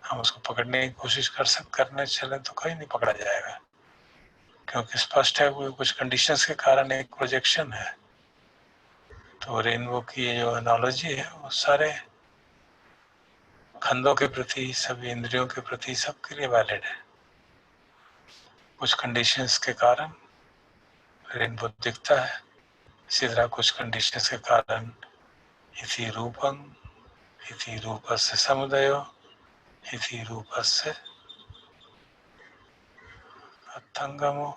हम उसको पकड़ने की कोशिश करने चले तो कहीं नहीं पकड़ा जाएगा, क्योंकि स्पष्ट है वो कुछ कंडीशंस के कारण एक प्रोजेक्शन है। तो रेनबो की ये जो एनालॉजी है वो सारे खंडों के प्रति, सभी इंद्रियों के प्रति, सबके लिए वैलिड है। कुछ कंडीशंस के कारण रेनबो दिखता है, इसी तरह कुछ कंडीशंस के कारण इति रूपं, इति रूपस्य समुदयो, इति रूपस्य अर्थंगमो।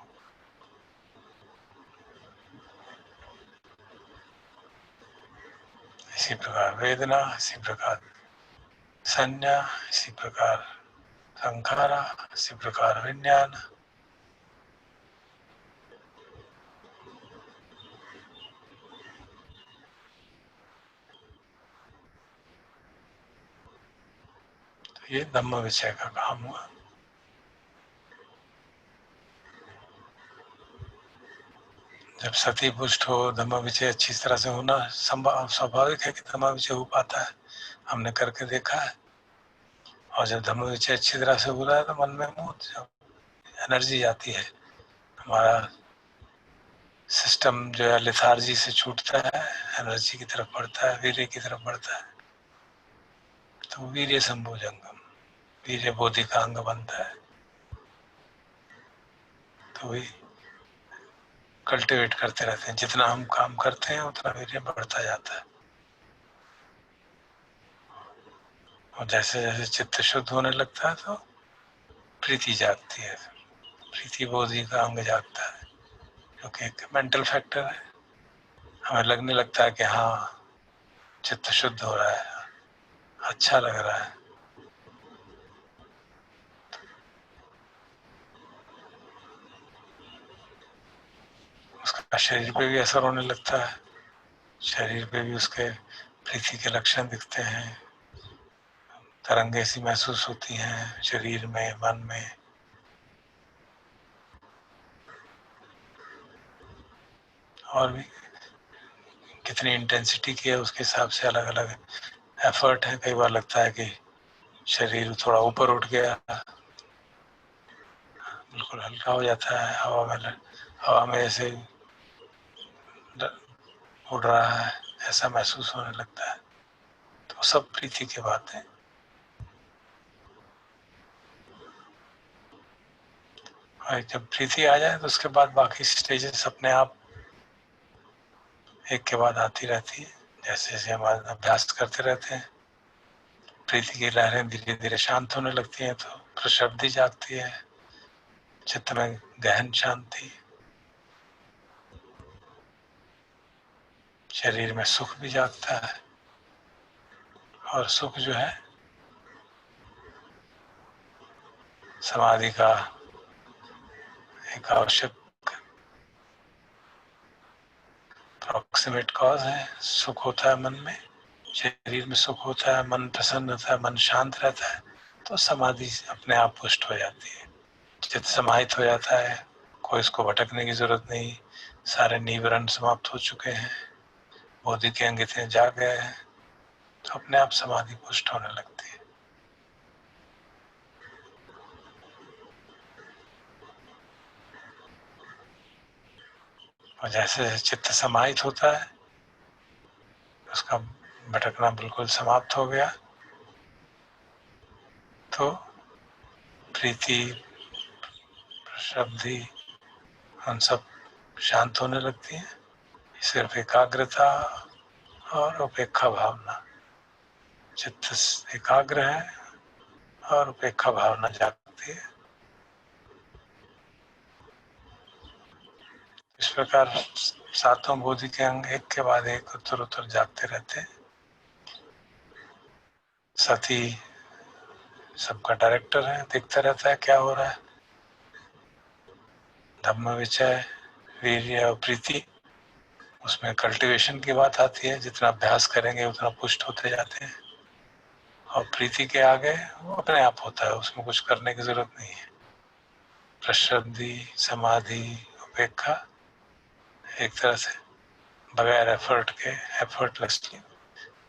इसी प्रकार वेदना, इसी प्रकार संज्ञा, इसी प्रकार संखारा, इसी प्रकार विज्ञान। तो ये धम्म विषय का काम हुआ। जब सती पुष्ट हो, धम्म विषय अच्छी तरह से होना स्वाभाविक है कि धम्म विषय हो पाता है, हमने करके देखा है। और जब धम्म विषय अच्छी तरह से हो रहा है तो मन में एनर्जी आती है, हमारा सिस्टम जो है लेथार्जी से छूटता है, एनर्जी की तरफ बढ़ता है, वीर्य की तरफ बढ़ता है। तो वीर्य संभोजंगम, वीर्य बोधि का अंग बनता है। तो कल्टिवेट करते रहते हैं। जितना हम काम करते हैं उतना वीर्य बढ़ता जाता है। और जैसे जैसे चित्त शुद्ध होने लगता है तो प्रीति जागती है। प्रीति बोधि का अंग जागता है, क्योंकि एक मेंटल फैक्टर है। हमें लगने लगता है कि हाँ चित्त शुद्ध हो रहा है, अच्छा लग रहा है। उसका शरीर पे भी असर होने लगता है, शरीर पे भी उसके प्रीति के लक्षण दिखते हैं, तरंगे सी महसूस होती हैं शरीर में, मन में। और भी कितनी इंटेंसिटी की है उसके हिसाब से अलग अलग एफर्ट है। कई बार लगता है कि शरीर थोड़ा ऊपर उठ गया, बिल्कुल हल्का हो जाता है, हवा में ऐसे उड़ रहा है ऐसा महसूस होने लगता है। तो सब प्रीति की बात है। और जब प्रीति आ जाए तो उसके बाद बाकी स्टेजेस अपने आप एक के बाद आती रहती है। जैसे जैसे हम अभ्यास करते रहते हैं, प्रीति की लहरें धीरे धीरे शांत होने लगती हैं, तो प्रशब्दि जागती है, चित्त में गहन शांति, शरीर में सुख भी जागता है। और सुख जो है समाधि का एक आवश्यक प्रॉक्सिमेट कॉज है। सुख होता है मन में, शरीर में सुख होता है, मन प्रसन्न होता है, मन शांत रहता है, तो समाधि अपने आप पुष्ट हो जाती है, चित्त समाहित हो जाता है। कोई इसको भटकने की जरूरत नहीं, सारे निवरण समाप्त हो चुके हैं, बोधि के अंग इतने जाग गए हैं, तो अपने आप समाधि पुष्ट होने लगती है। और जैसे चित्त समाहित होता है, उसका भटकना बिल्कुल समाप्त हो गया, तो प्रीति शब्दी उन सब शांत होने लगती है। सिर्फ एकाग्रता और उपेक्षा भावना, चित्त एकाग्र है और उपेक्षा भावना जागती है। इस प्रकार सातों बोधि के अंग एक के बाद एक उत्तर उत्तर जागते रहते हैं। सती सबका डायरेक्टर है, देखता रहता है क्या हो रहा है। धम्म विचय वीर्य और प्रीति, उसमें कल्टीवेशन की बात आती है। जितना अभ्यास करेंगे उतना पुष्ट होते जाते हैं। और प्रीति के आगे वो अपने आप होता है, उसमें कुछ करने की जरूरत नहीं है। प्रशब्दि, समाधि, उपेक्षा एक तरह से बगैर एफर्ट के, एफर्टलेसली,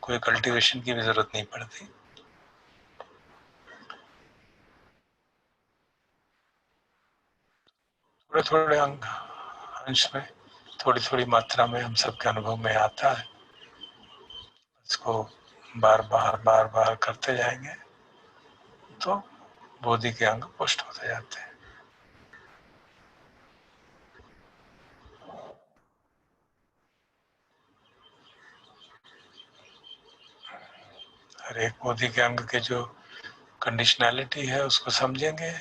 कोई कल्टीवेशन की भी जरूरत नहीं पड़ती। थोड़े थोड़े अंश में, थोड़ी थोड़ी मात्रा में हम सबके अनुभव में आता है। इसको बार बार करते जाएंगे तो बोधि के अंग पुष्ट होते जाते हैं। हर एक बोधि के अंग के जो कंडीशनैलिटी है उसको समझेंगे,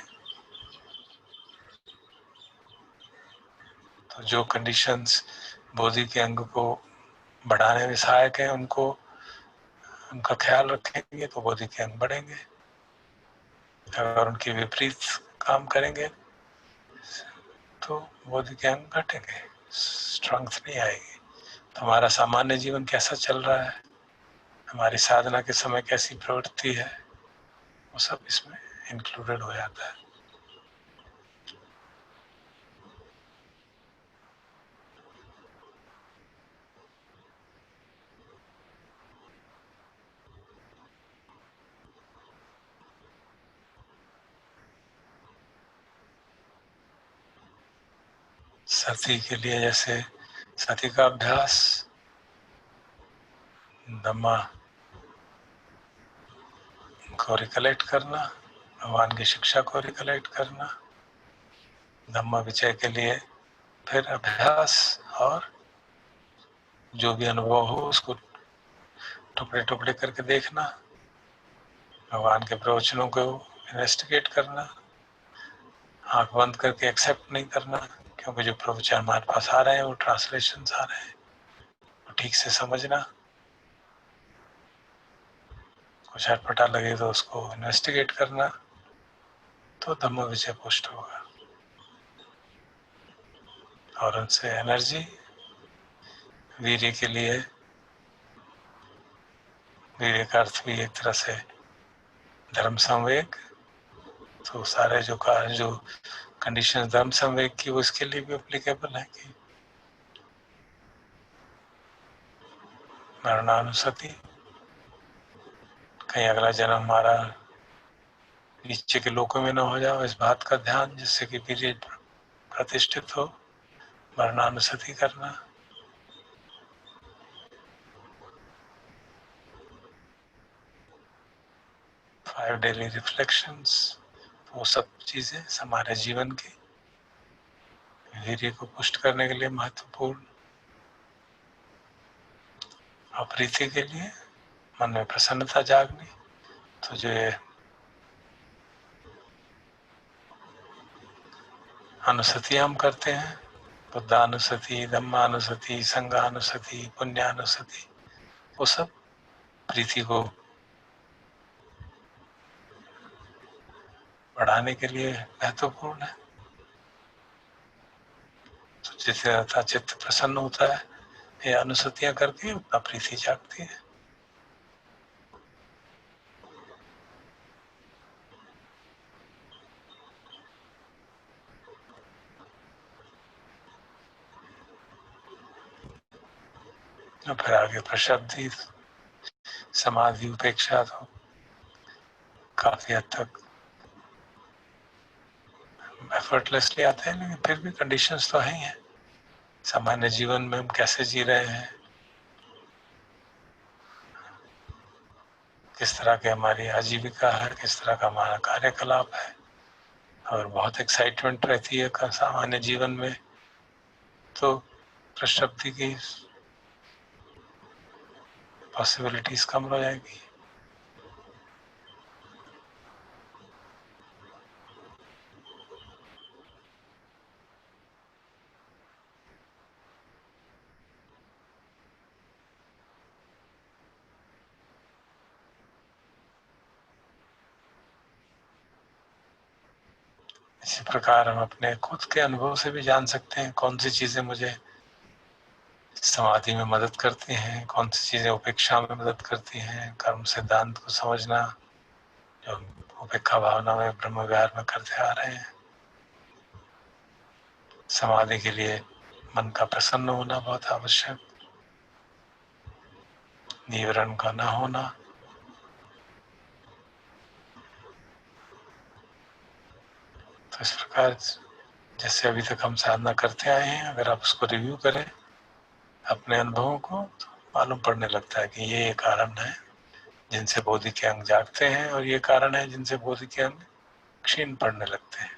तो जो कंडीशंस बोधि के अंग को बढ़ाने में सहायक है उनको, उनका ख्याल रखेंगे तो बोधि के अंग बढ़ेंगे। अगर उनके विपरीत काम करेंगे तो बोधि के अंग घटेंगे, स्ट्रेंथ नहीं आएगी। तो हमारा सामान्य जीवन कैसा चल रहा है, हमारी साधना के समय कैसी प्रवृत्ति है, वो सब इसमें इंक्लूडेड हो जाता है। सती के लिए जैसे सती का अभ्यास, धम्मा को रिकलेक्ट करना, भगवान की शिक्षा को रिकलेक्ट करना, धम्मा विचय के लिए फिर अभ्यास और जो भी अनुभव हो उसको टुकड़े टुकड़े करके देखना, भगवान के प्रवचनों को इन्वेस्टिगेट करना, आंख बंद करके एक्सेप्ट नहीं करना, क्योंकि जो प्रवचन हमारे पास आ रहे हैं वो ट्रांसलेशन आ रहे हैं, वो ठीक से समझना। कुछ अटपटा लगे तो उसको इन्वेस्टिगेट करना, तो धम्म विजय पुष्ट होगा। और उनसे एनर्जी वीर्य के लिए, वीर्य का अर्थ भी एक तरह से धर्म संवेग, तो सारे जो कंडीशन धर्म संवेग की वो इसके लिए भी एप्लीकेबल है कि मरणानुसति, कहीं अगला जन्म हमारा नीचे के लोकों में न हो जाए, इस बात का ध्यान, जिससे कि वीर्य प्रतिष्ठित हो। मरणानुसति करना, फाइव डेली रिफ्लेक्शंस, वो सब चीजें हमारे जीवन के वीर्य को पुष्ट करने के लिए महत्वपूर्ण। और प्रीति के लिए मन में प्रसन्नता जागनी, तो जो अनुसति हम करते हैं, बुद्धानुसति, धम्मानुसति, संघानुसति, पुण्यानुसति, वो सब प्रीति को बढ़ाने के लिए महत्वपूर्ण है। तो जितना चित्त प्रसन्न होता है ये अनुसतियां करके, उतना प्रीति जागती है। और फिर आगे प्रशब्दी, समाधि, उपेक्षा तो काफी हद तक एफर्टलेसली आते हैं, लेकिन फिर भी कंडीशंस तो हैं ही हैं। सामान्य जीवन में हम कैसे जी रहे हैं, किस तरह की हमारी आजीविका है, किस तरह का हमारा कार्यकलाप है, और बहुत एक्साइटमेंट रहती है सामान्य जीवन में, तो प्रशब्दी की पॉसिबिलिटीज कम हो जाएगी। इसी प्रकार हम अपने खुद के अनुभव से भी जान सकते हैं कौन सी चीजें मुझे समाधि में मदद करती हैं, कौन सी चीजें उपेक्षा में मदद करती हैं। कर्म सिद्धांत को समझना, जो उपेक्षा भावना में ब्रह्म विहार में करते आ रहे हैं। समाधि के लिए मन का प्रसन्न होना बहुत आवश्यक, निवरण का न होना। तो इस प्रकार जैसे अभी तक हम साधना करते आए हैं, अगर आप उसको रिव्यू करें अपने अनुभवों को, तो मालूम पड़ने लगता है कि ये कारण है जिनसे बोधि के अंग जागते हैं, और ये कारण है जिनसे बोधि के अंग क्षीण पड़ने लगते हैं।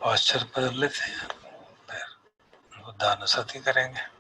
पॉस्चर बदल लेते हैं, फिर बुद्धानुसति करेंगे।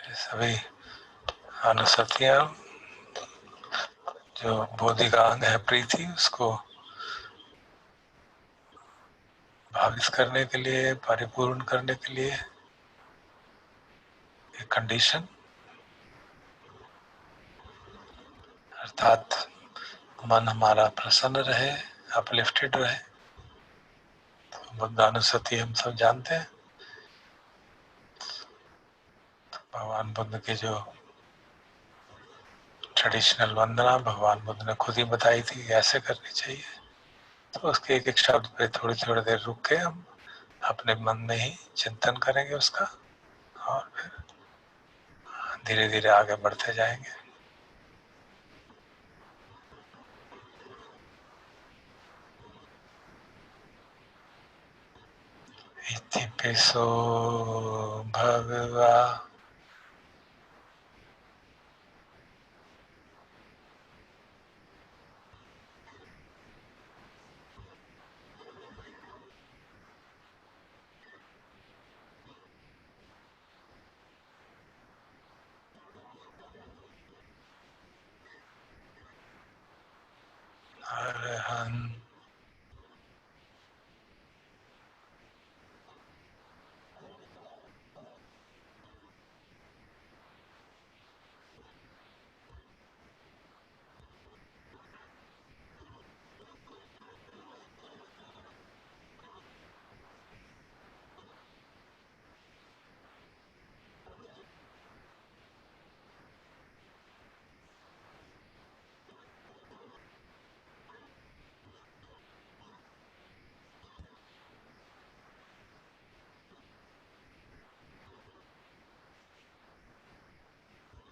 सभी अनुसतियां जो बोधि का अंग है प्रीति, उसको भावित करने के लिए, परिपूर्ण करने के लिए एक कंडीशन, अर्थात मन हमारा प्रसन्न रहे, अपलिफ्टेड रहे। तो बुद्धानुसति हम सब जानते हैं। तो भगवान बुद्ध की जो ट्रेडिशनल वंदना भगवान बुद्ध ने खुद ही बताई थी ऐसे करनी चाहिए। तो उसके एक एक शब्द पे थोड़ी थोड़ी देर रुक के हम अपने मन में ही चिंतन करेंगे उसका, और फिर धीरे धीरे आगे बढ़ते जाएंगे। इति पिसो भगवा अरहं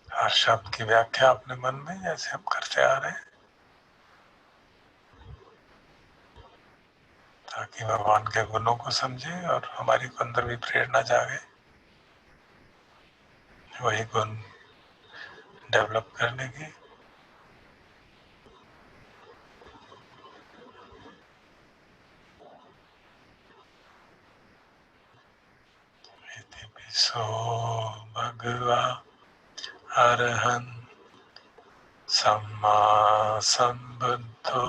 हर शब्द की व्याख्या अपने मन में जैसे हम करते आ रहे हैं, ताकि भगवान के गुणों को समझे और हमारी अंदर भी प्रेरणा जागे वही गुण डेवलप करने की। सो भगवा अरहं सम्मा संबुद्धो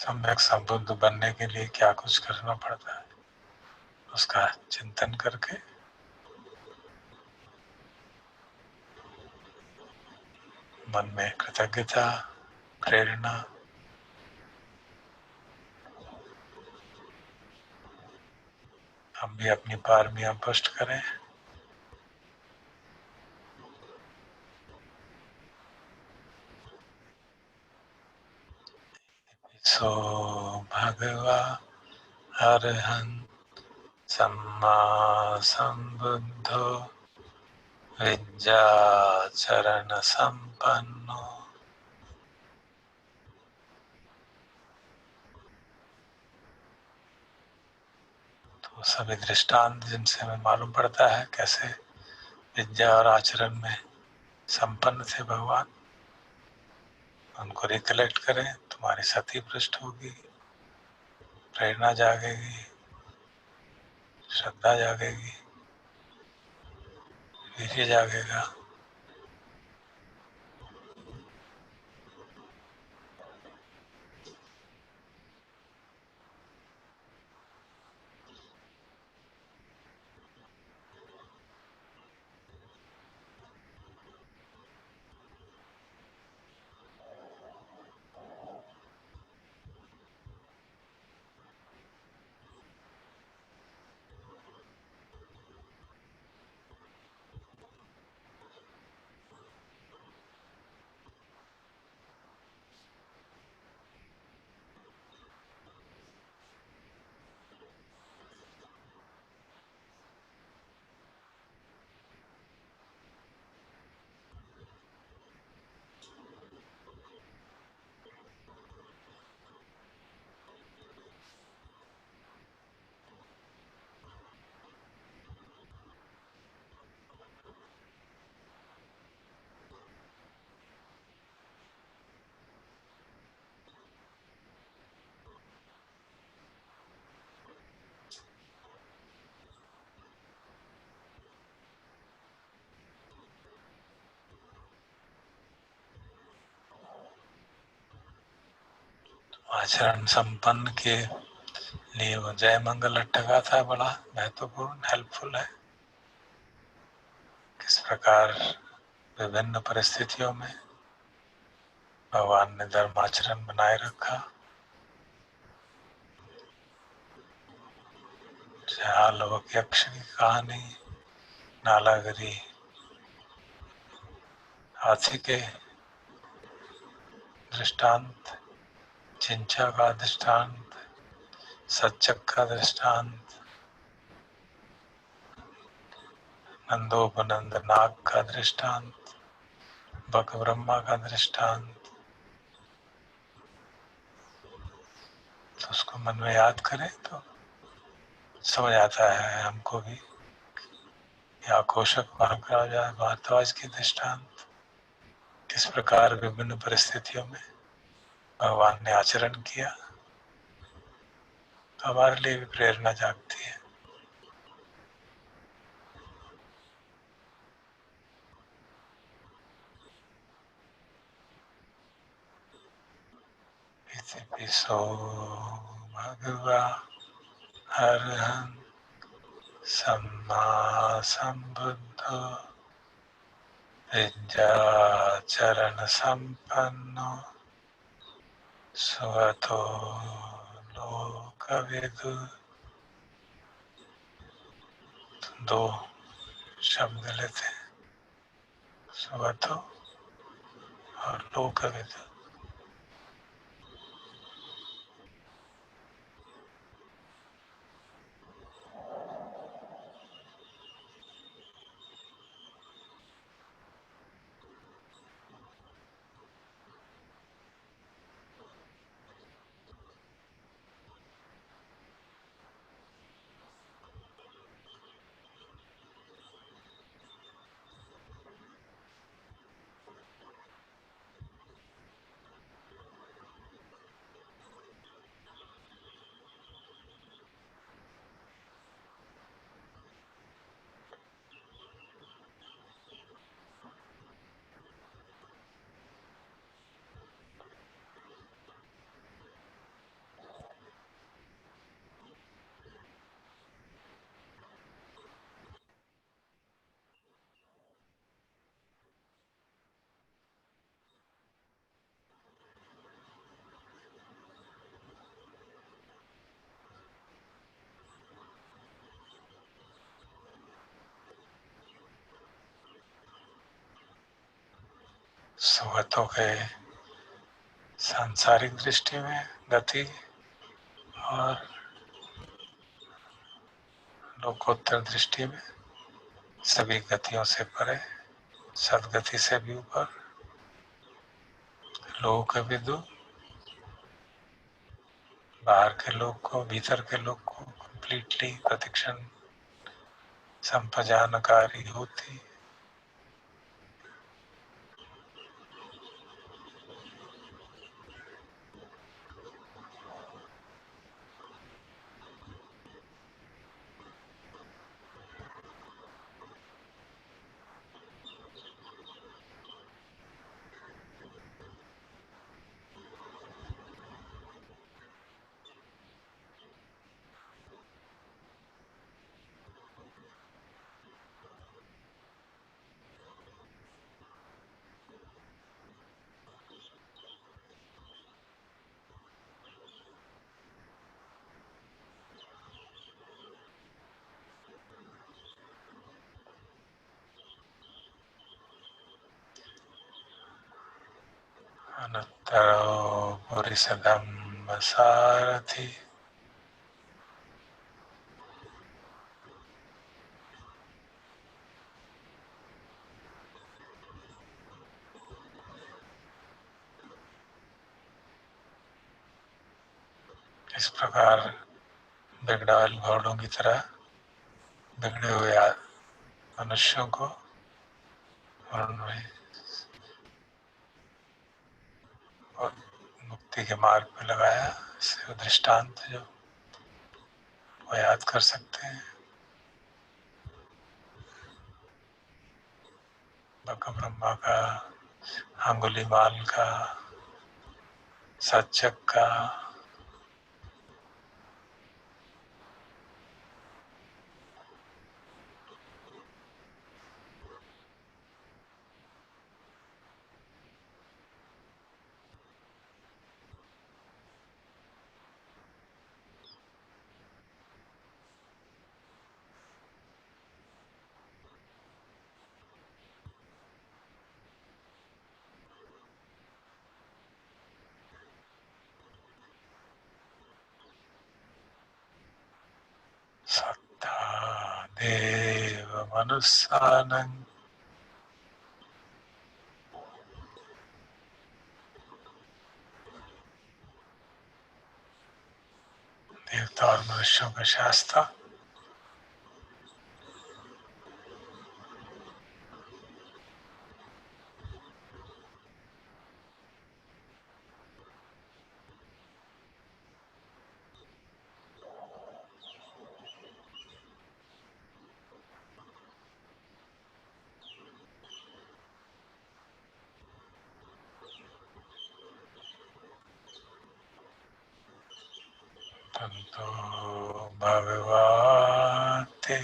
सम्यक संबुद्ध बनने के लिए क्या कुछ करना पड़ता है, उसका चिंतन करके मन में कृतज्ञता, प्रेरणा, हम भी अपनी पारमियां पुष्ट करें। सो भगवा अरहंत सम्मा संबुद्धो विद्याचरण संपन्नो। तो सभी दृष्टांत जिनसे हमें मालूम पड़ता है कैसे विद्या और आचरण में संपन्न थे भगवान, उनको रिकलेक्ट करें, तुम्हारी सती पृष्ठ होगी, प्रेरणा जागेगी, श्रद्धा जागेगी, वीर्य जागेगा। आचरण संपन्न के लिए वो जय मंगल अट्ठगा था, बड़ा महत्वपूर्ण, हेल्पफुल है। किस प्रकार विभिन्न परिस्थितियों में भगवान ने धर्माचरण बनाए रखा। लोक यक्ष की कहानी, नालागिरी हाथी के दृष्टांत, चिंचा का दृष्टांत, सच्चक का दृष्टांत, नंदोपनंद नाग का दृष्टांत, बक ब्रह्मा का दृष्टांत, तो उसको मन में याद करें तो समझ आता है हमको भी। या कोशक भारद्वाज की दृष्टांत, किस प्रकार विभिन्न परिस्थितियों में भगवान ने आचरण किया, तो हमारे लिए भी प्रेरणा जागती है। सो भगवा अरहंत सम्मा संबुद्धो विद्याचरण संपन्नो स्वतो लोकविदु। दो शब्द लेते हैं, स्वतो और लोकविदु। सुगतों के सांसारिक दृष्टि में गति और लोकोत्तर दृष्टि में सभी गतियों से परे, सदगति से भी ऊपर, लोक विदु, बाहर के लोग को, भीतर के लोग को कंप्लीटली प्रतिक्षण संपजानकारी होती। अनुत्तरो पुरिसदम्ब सारथि। इस प्रकार बिगड़ाल घोड़ों की तरह बिगड़े हुए मनुष्यों को और मुक्ति के मार्ग पर लगाया। इससे दृष्टांत जो वो याद कर सकते हैं, बका ब्रह्मा का, अंगुलीमाल का, सच्चक का, सत्ता देव मनुष्यानं। देवता और मनुष्यों का शास्त्र तंतो भगवाते।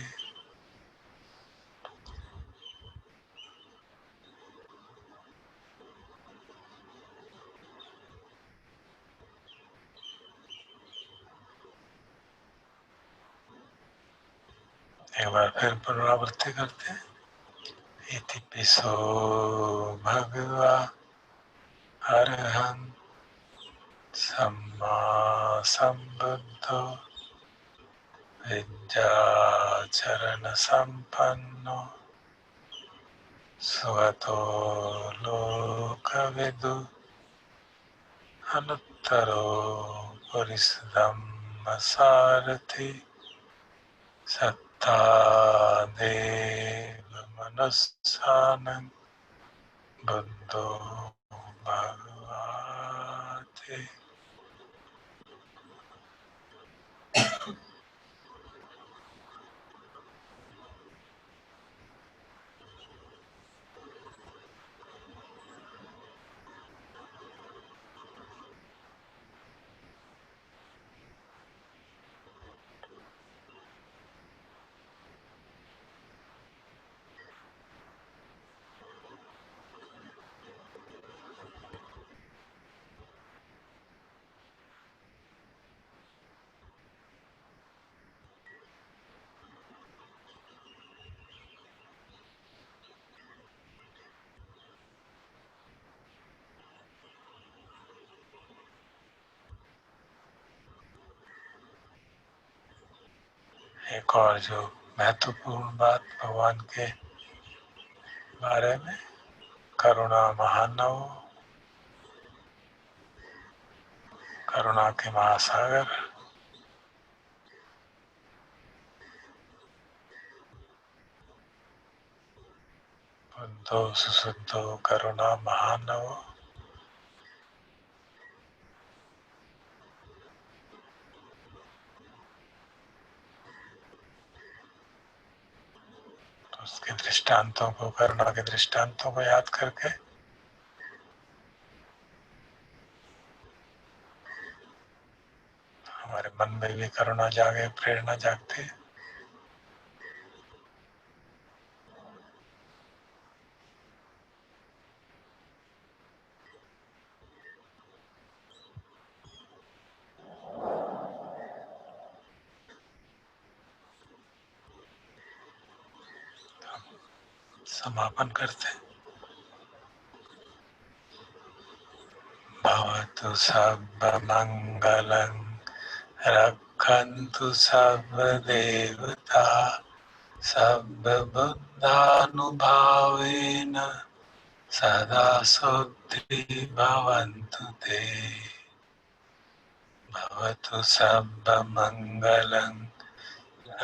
एक बार फिर पुनरावृत्ति करते हैं। इति पिसो भगवा अरहं सम्मा संबुद्धो विद्याचरण संपन्नो सुगतो लोकविदु अनुत्तरो पुरिसदम्ब सारथि। सत्ता देव मनुष्यानं बुद्धो भगवाते। एक और जो महत्वपूर्ण बात भगवान के बारे में, करुणा महानव, करुणा के महासागर। बुद्धो सुशुद्धो करुणा महानव। तो उसके दृष्टांतों को, करुणा के दृष्टांतों को याद करके हमारे मन में भी करुणा जागे, प्रेरणा जागती है। समापन करते हैं। भवतु सर्वमङ्गलं रक्षन्तु सर्वदेवता सर्वबुद्धानुभावेन सदा सुखी भवन्तु ते। भवतु सर्वमङ्गलं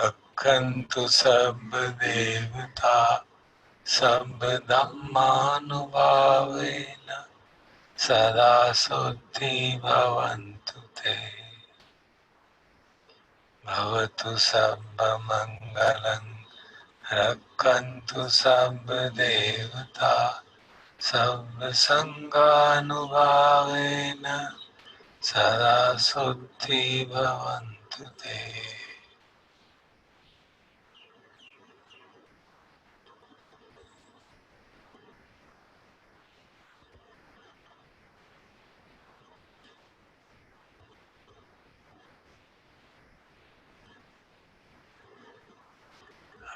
रक्षन्तु सर्वदेवता सर्वधर्मानुभावेन सदा सुखी भवन्तु ते। भवतु सर्वमङ्गलं रक्षन्तु सर्वदेवता सर्वसङ्गानुभावेन सदा सुखी भवन्तु ते।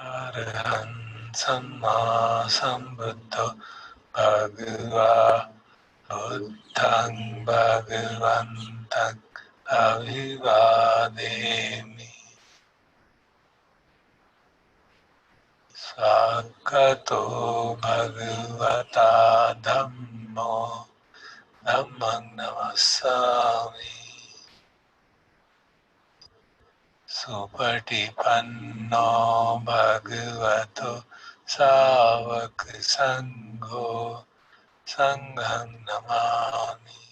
अरहं सम्मा सम्बुद्धो भगवा बुद्धं भगवन्तं अभिवादेमि। स्वागतो भगवता धम्मो धम्मं नमस्सामि। सुपटिपन्नो भगवतो सावक संघो संघं नमामि।